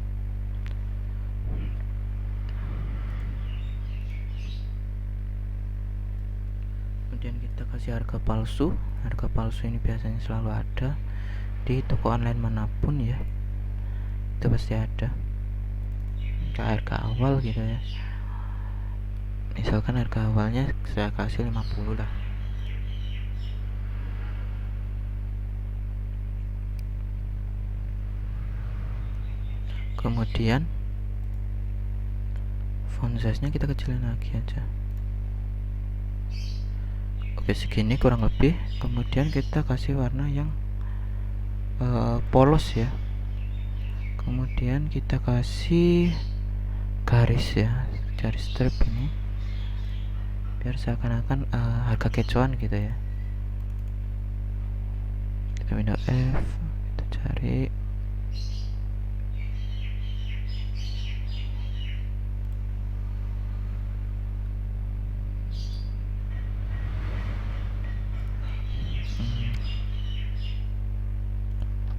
Kemudian kita kasih harga palsu. Harga palsu ini biasanya selalu ada di toko online manapun ya. Itu pasti ada. Kayak harga awal gitu ya. Misalkan harga awalnya saya kasih 50 lah. Kemudian font size nya kita kecilin lagi aja. Oke, segini kurang lebih. Kemudian kita kasih warna yang polos ya. Kemudian kita kasih garis ya, garis strip ini, biar seakan-akan harga kecoan gitu ya. Kita pindah F, kita cari.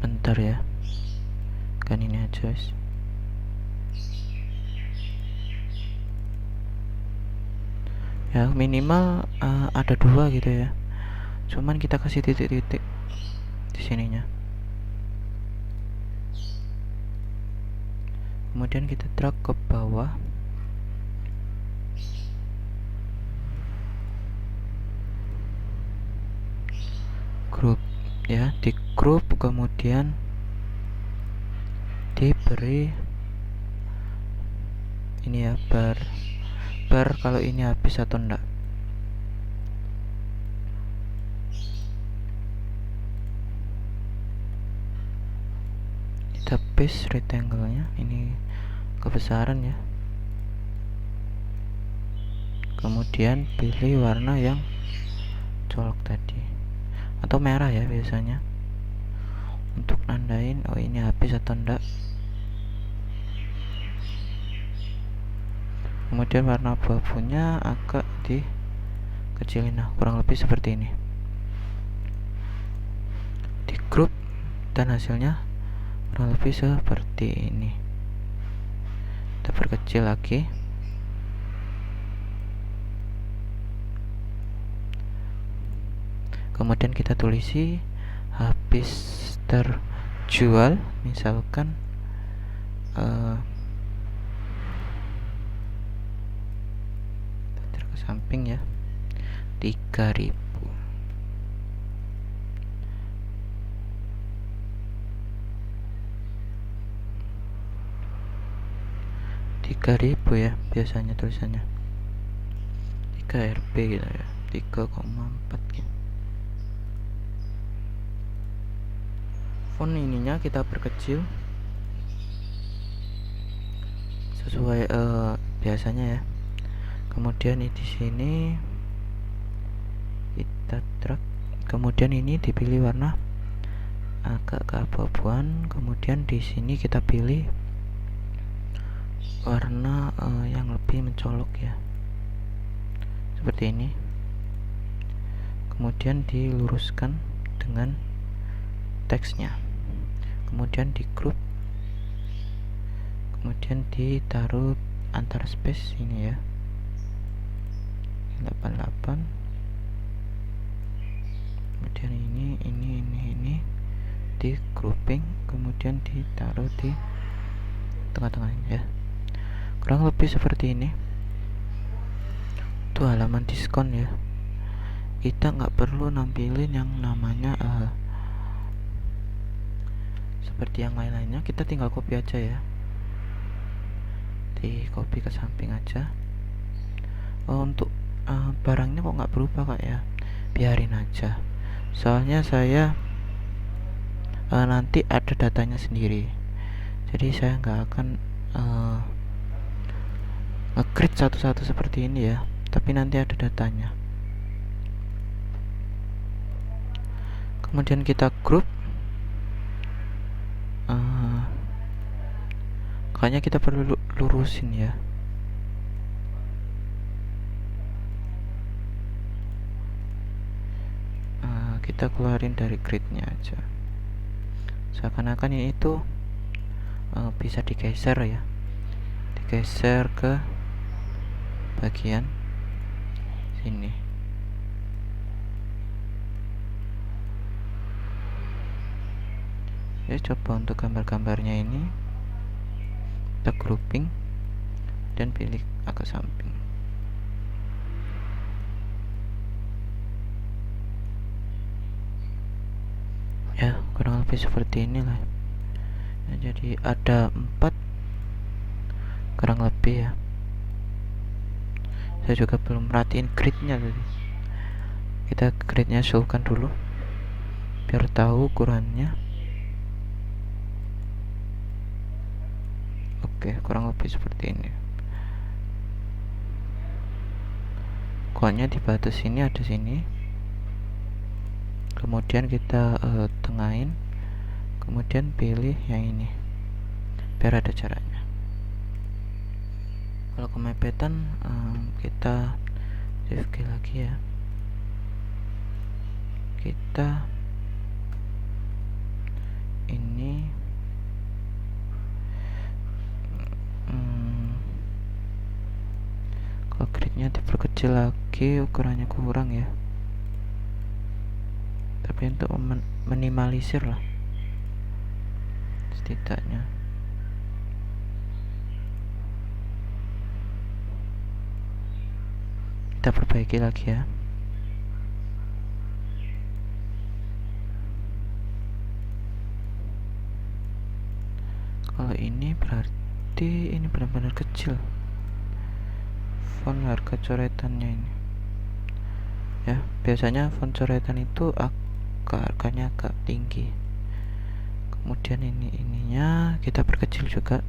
Bentar ya, kan ini aja guys. Ya minimal ada 2 gitu ya, cuman kita kasih titik-titik di sininya. Kemudian kita drag ke bawah. Group ya, di group, kemudian diberi ini ya, bar kalau ini habis atau enggak. Kita paste rectangle nya ini kebesaran ya. Kemudian pilih warna yang colok tadi atau merah ya biasanya, untuk nandain oh ini habis atau enggak. Kemudian warna abu-abunya agak dikecilin, nah kurang lebih seperti ini. Di grup dan hasilnya kurang lebih seperti ini. Kita perkecil lagi. Kemudian kita tulisi habis terjual, misalkan ke samping ya, 3.000. Ya biasanya tulisannya. 3 RB gitu ya, 3,4 gitu. Font ininya kita perkecil sesuai biasanya ya. Kemudian di sini kita drag, kemudian ini dipilih warna agak keabu-abuan, kemudian di sini kita pilih warna yang lebih mencolok ya, seperti ini. Kemudian diluruskan dengan teksnya, kemudian di group, kemudian ditaruh antar space ini ya, 88. Kemudian ini di grouping, kemudian ditaruh di tengah-tengahnya ya, kurang lebih seperti ini. Itu halaman diskon ya, kita nggak perlu nampilin yang namanya seperti yang lain-lainnya, kita tinggal copy aja ya, di copy ke samping aja. Untuk barangnya kok nggak berubah kak ya, biarin aja, soalnya saya nanti ada datanya sendiri, jadi saya nggak akan nge-create satu-satu seperti ini ya, tapi nanti ada datanya. Kemudian kita group, kayaknya kita perlu lurusin ya. Kita keluarin dari gridnya aja, seakan-akan ini itu bisa digeser ya, digeser ke bagian sini. Ya, coba untuk gambar-gambarnya ini kita grouping dan pilih agak samping. Ya, kurang lebih seperti inilah ya, jadi ada 4 kurang lebih ya. Saya juga belum merhatiin gridnya tadi, kita gridnya sulkan dulu biar tahu ukurannya. Oke, kurang lebih seperti ini. Pokoknya di batas sini ada sini, kemudian kita tengahin, kemudian pilih yang ini biar ada caranya. Kalau kemepetan kita save key lagi ya, kita ini kalau gridnya diperkecil lagi, ukurannya kurang ya, tapi untuk minimalisir lah setidaknya. Kita perbaiki lagi ya. Kalau ini berarti ini benar-benar kecil font harga coretannya ini ya. Biasanya font coretan itu harganya agak tinggi. Kemudian ininya kita perkecil juga.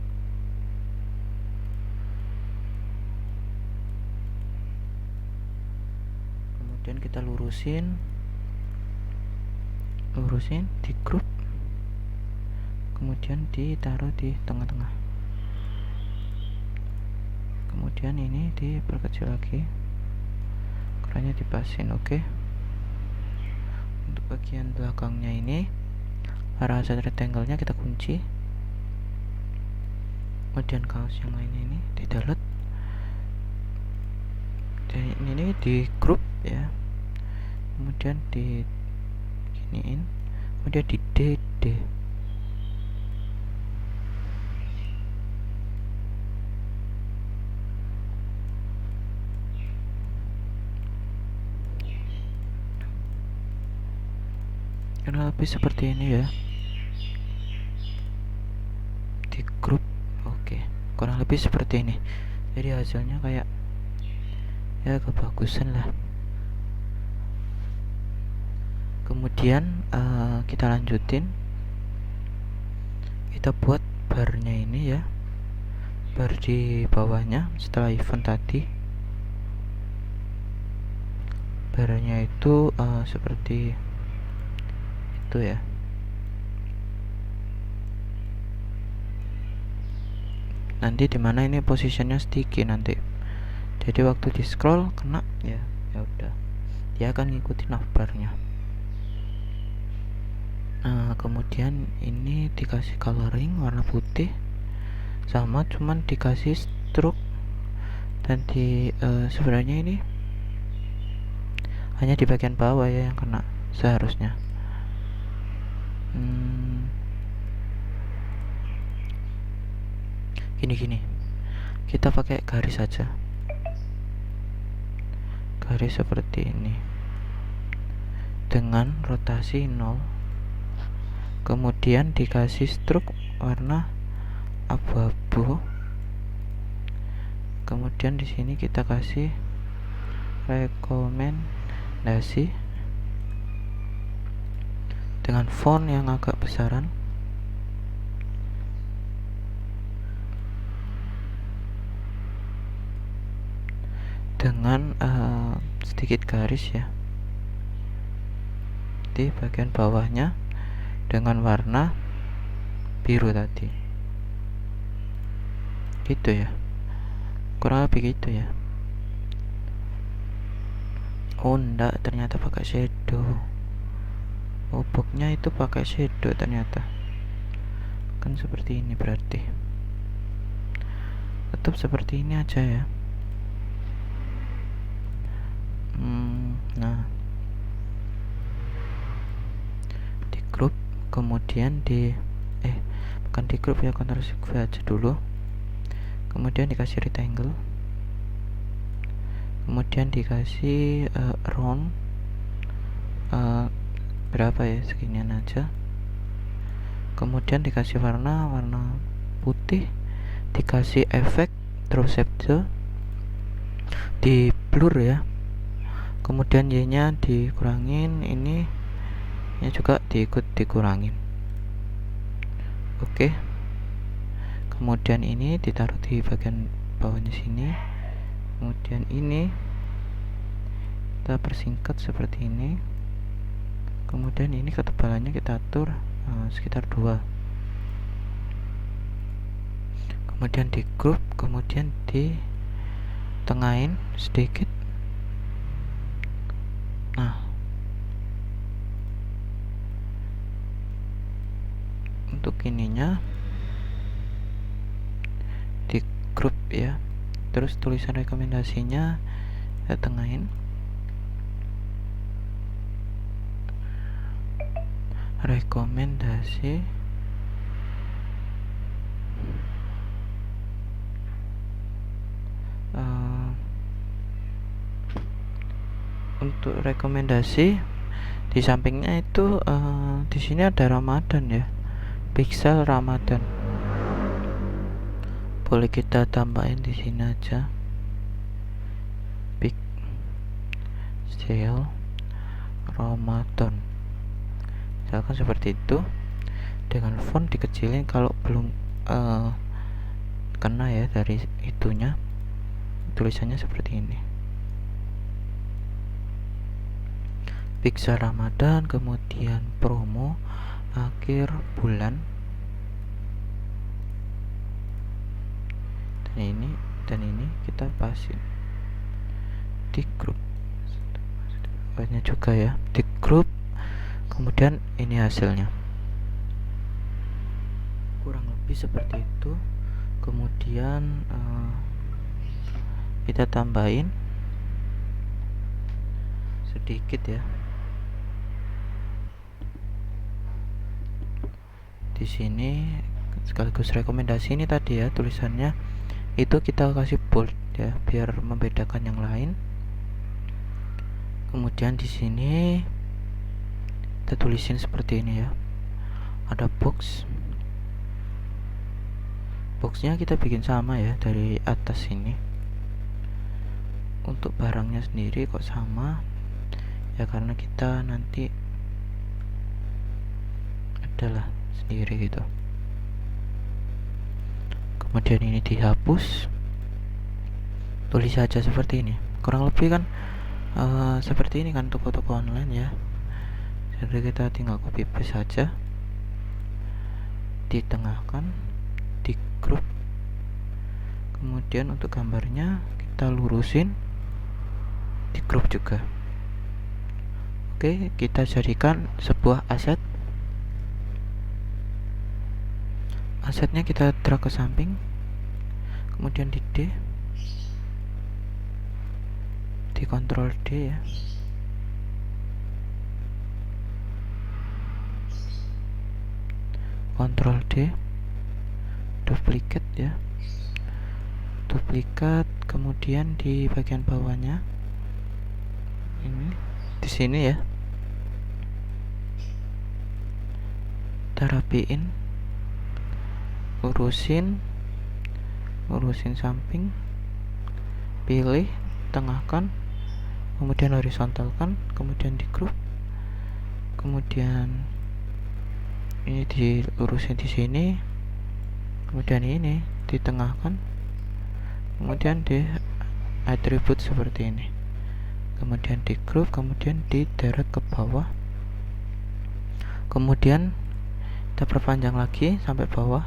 Kemudian kita lurusin di grup, kemudian ditaruh di tengah-tengah, kemudian ini diperkecil lagi, ukurannya dipasin. Oke. Untuk bagian belakangnya ini arah rectangle-nya kita kunci, kemudian kaos yang lainnya ini di delete, dan ini di group ya, kemudian di giniin, kemudian di DD. Kurang lebih seperti ini ya, di grup. Oke, kurang lebih seperti ini. Jadi hasilnya kayak ya, kebagusan lah. Kemudian kita lanjutin, kita buat barnya ini ya, bar di bawahnya setelah event tadi. Barnya itu seperti itu ya. Nanti dimana ini posisinya sticky nanti, jadi waktu di scroll kena ya, ya udah, dia akan ngikutin navbarnya. Kemudian ini dikasih coloring warna putih sama, cuman dikasih stroke, dan di sebenarnya ini hanya di bagian bawah ya yang kena seharusnya. Gini kita pakai garis saja, garis seperti ini dengan rotasi 0, kemudian dikasih stroke warna abu-abu, kemudian di sini kita kasih rekomendasi dengan font yang agak besaran, dengan sedikit garis ya di bagian bawahnya dengan warna biru tadi, gitu ya, kurang lebih gitu ya. Oh enggak, ternyata pakai shadow. Oh, boxnya itu pakai shadow ternyata, kan seperti ini, berarti tetap seperti ini aja ya. Nah, di group, kemudian di bukan di group ya, Ctrl Shift V aja dulu, kemudian dikasih rectangle, kemudian dikasih round berapa ya, seginian aja, kemudian dikasih warna putih, dikasih efek drop shadow di blur ya, kemudian Y nya dikurangin, ini juga dikurangin. Oke, kemudian ini ditaruh di bagian bawahnya sini, kemudian ini kita persingkat seperti ini, kemudian ini ketebalannya kita atur sekitar 2, kemudian di group, kemudian di tengahin sedikit. Nah, untuk ininya di group ya, terus tulisan rekomendasinya saya tengahin, rekomendasi untuk rekomendasi di sampingnya itu di sini ada Ramadan ya, pixel Ramadan, boleh kita tambahin di sini aja, pixel Ramadan, misalkan seperti itu, dengan font dikecilin kalau belum kena ya dari itunya, tulisannya seperti ini, pixel Ramadan, kemudian promo akhir bulan, dan ini kita pasin di grup banyak juga ya, di grup, kemudian ini hasilnya kurang lebih seperti itu. Kemudian kita tambahin sedikit ya di sini, sekaligus rekomendasi ini tadi ya, tulisannya itu kita kasih bold ya biar membedakan yang lain. Kemudian di sini kita tulisin seperti ini ya, ada boxnya kita bikin sama ya dari atas ini untuk barangnya sendiri kok sama ya, karena kita nanti adalah sendiri gitu. Kemudian ini dihapus, tulis saja seperti ini, kurang lebih kan seperti ini kan toko-toko online ya. Jadi kita tinggal copy paste saja, ditengahkan, di group, kemudian untuk gambarnya kita lurusin, di group juga. Oke, kita jadikan sebuah aset. Asetnya kita drag ke samping, kemudian di D, di Ctrl D ya, Ctrl D, duplicate ya, duplikat, kemudian di bagian bawahnya ini di sini ya, kita rapiin, lurusin samping, pilih, tengahkan, kemudian horizontalkan, kemudian di group, kemudian ini dilurusin di sini, kemudian ini ditengahkan, kemudian di atribut seperti ini, kemudian di group, kemudian di direct ke bawah, kemudian kita perpanjang lagi sampai bawah.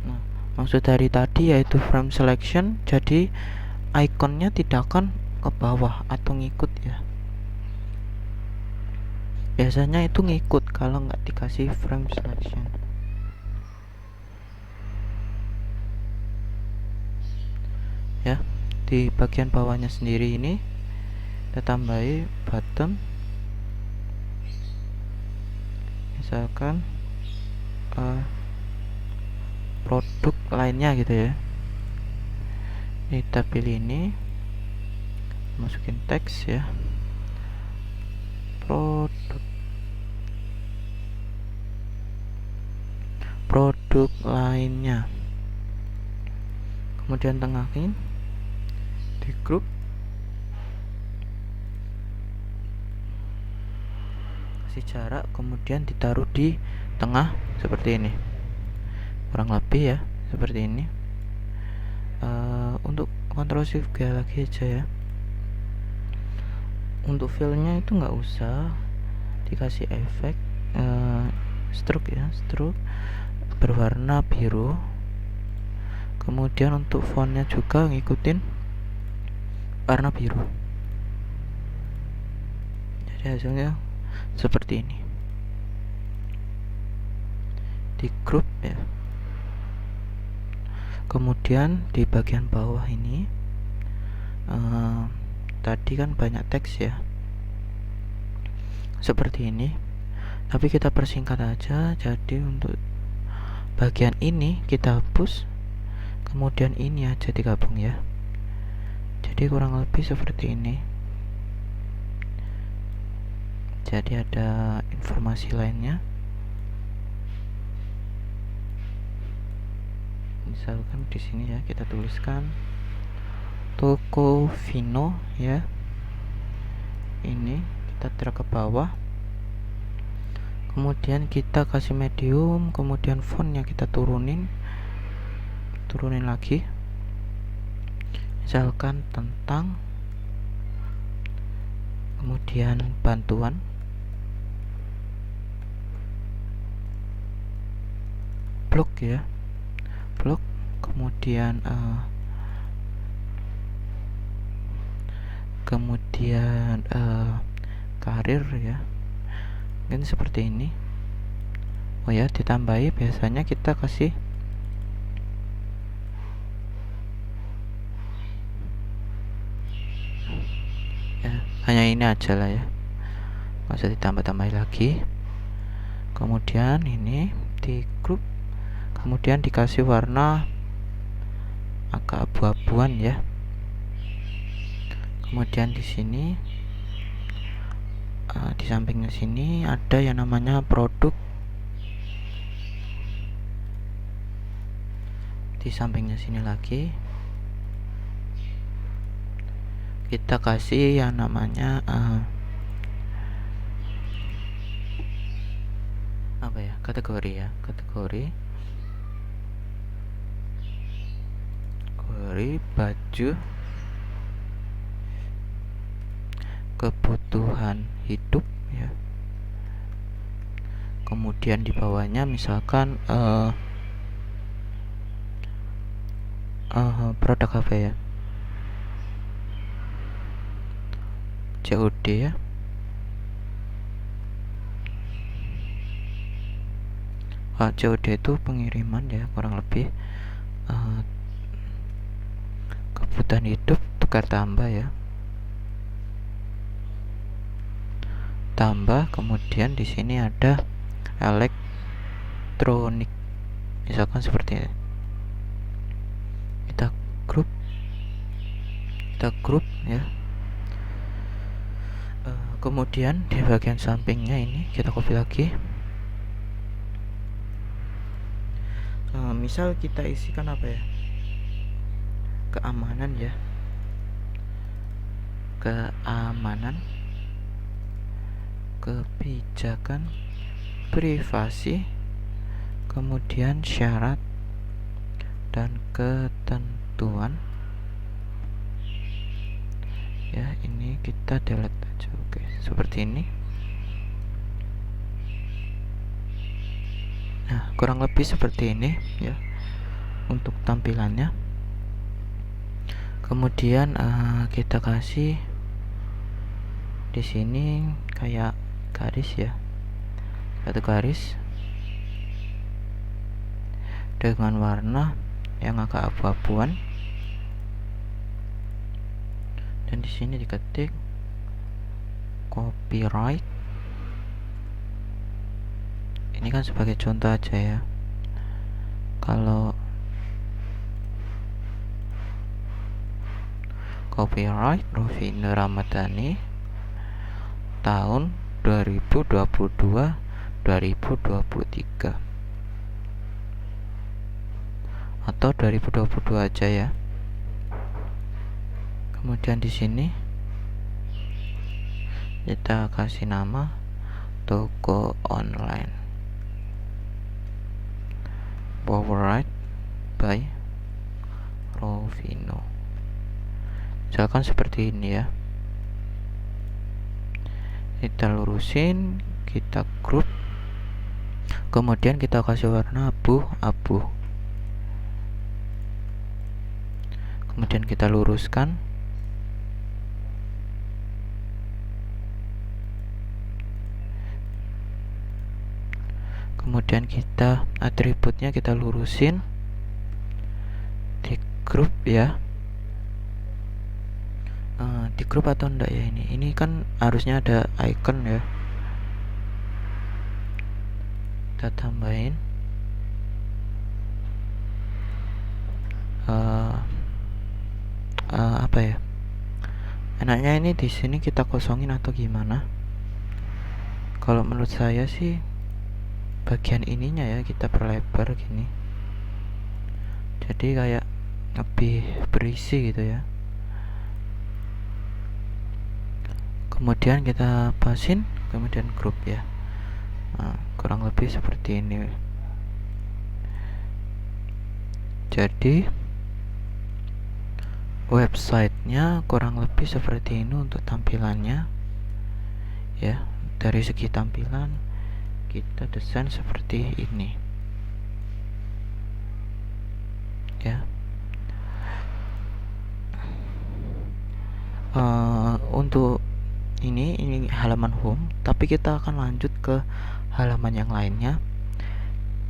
Nah, maksud dari tadi yaitu frame selection, jadi ikonnya tidak akan ke bawah atau ngikut ya. Biasanya itu ngikut kalau nggak dikasih frame selection ya. Di bagian bawahnya sendiri ini kita tambahi button, misalkan produk lainnya gitu ya. Ini kita pilih ini, masukin teks ya, produk lainnya, kemudian tengahin, di group, kasih jarak, kemudian ditaruh di tengah seperti ini, kurang lebih ya seperti ini. Untuk Ctrl Shift G lagi aja ya. Untuk fillnya itu nggak usah dikasih efek stroke ya, stroke berwarna biru. Kemudian untuk fontnya juga ngikutin warna biru. Jadi hasilnya seperti ini. Di group ya. Kemudian di bagian bawah ini tadi kan banyak teks ya, seperti ini, tapi kita persingkat aja. Jadi untuk bagian ini kita hapus, kemudian ini aja digabung ya. Jadi kurang lebih seperti ini. Jadi ada informasi lainnya, misalkan di sini ya kita tuliskan toko Vino ya. Ini kita drag ke bawah, kemudian kita kasih medium, kemudian fontnya kita turunin lagi, misalkan tentang, kemudian bantuan, blog ya, blog, kemudian karir ya, mungkin seperti ini. Oh ya, ditambahi biasanya kita kasih ya, hanya ini aja lah ya, nggak usah ditambah-tambahin lagi. Kemudian ini di group, kemudian dikasih warna agak abu-abuan ya. Kemudian di sini di sampingnya sini ada yang namanya produk, di sampingnya sini lagi kita kasih yang namanya apa ya, kategori baju kebutuhan hidup ya. Kemudian di bawahnya misalkan produk apa ya, COD ya. COD itu pengiriman ya, kurang lebih kebutuhan hidup tukar tambah ya, tambah. Kemudian di sini ada elektronik, misalkan seperti ini. Kita grup ya. Kemudian di bagian sampingnya ini kita copy lagi. Misal kita isikan apa ya, keamanan ya, kebijakan, privasi, kemudian syarat dan ketentuan ya. Ini kita delete aja. Oke, seperti ini. Nah, kurang lebih seperti ini ya untuk tampilannya. Kemudian kita kasih di sini kayak garis ya, satu garis dengan warna yang agak abu-abuan, dan di sini diketik copyright. Ini kan sebagai contoh aja ya. Kalau copyright Rofino Ramadhani tahun 2022-2023 atau 2022 aja ya. Kemudian di sini kita kasih nama toko online powered by Rofino, misalkan seperti ini ya. Kita lurusin, kita grup, kemudian kita kasih warna abu-abu, kemudian kita luruskan. Kemudian kita atributnya kita lurusin di grup ya. Di grup atau enggak ya, ini kan harusnya ada icon ya, kita tambahin apa ya, enaknya ini di sini kita kosongin atau gimana. Kalau menurut saya sih bagian ininya ya kita perlebar gini, jadi kayak lebih berisi gitu ya. Kemudian kita pasin, kemudian grup ya. Kurang lebih seperti ini. Jadi websitenya kurang lebih seperti ini untuk tampilannya ya. Dari segi tampilan kita desain seperti ini ya. Untuk ini halaman home, tapi kita akan lanjut ke halaman yang lainnya.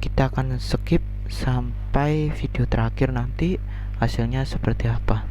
Kita akan skip sampai video terakhir, nanti hasilnya seperti apa.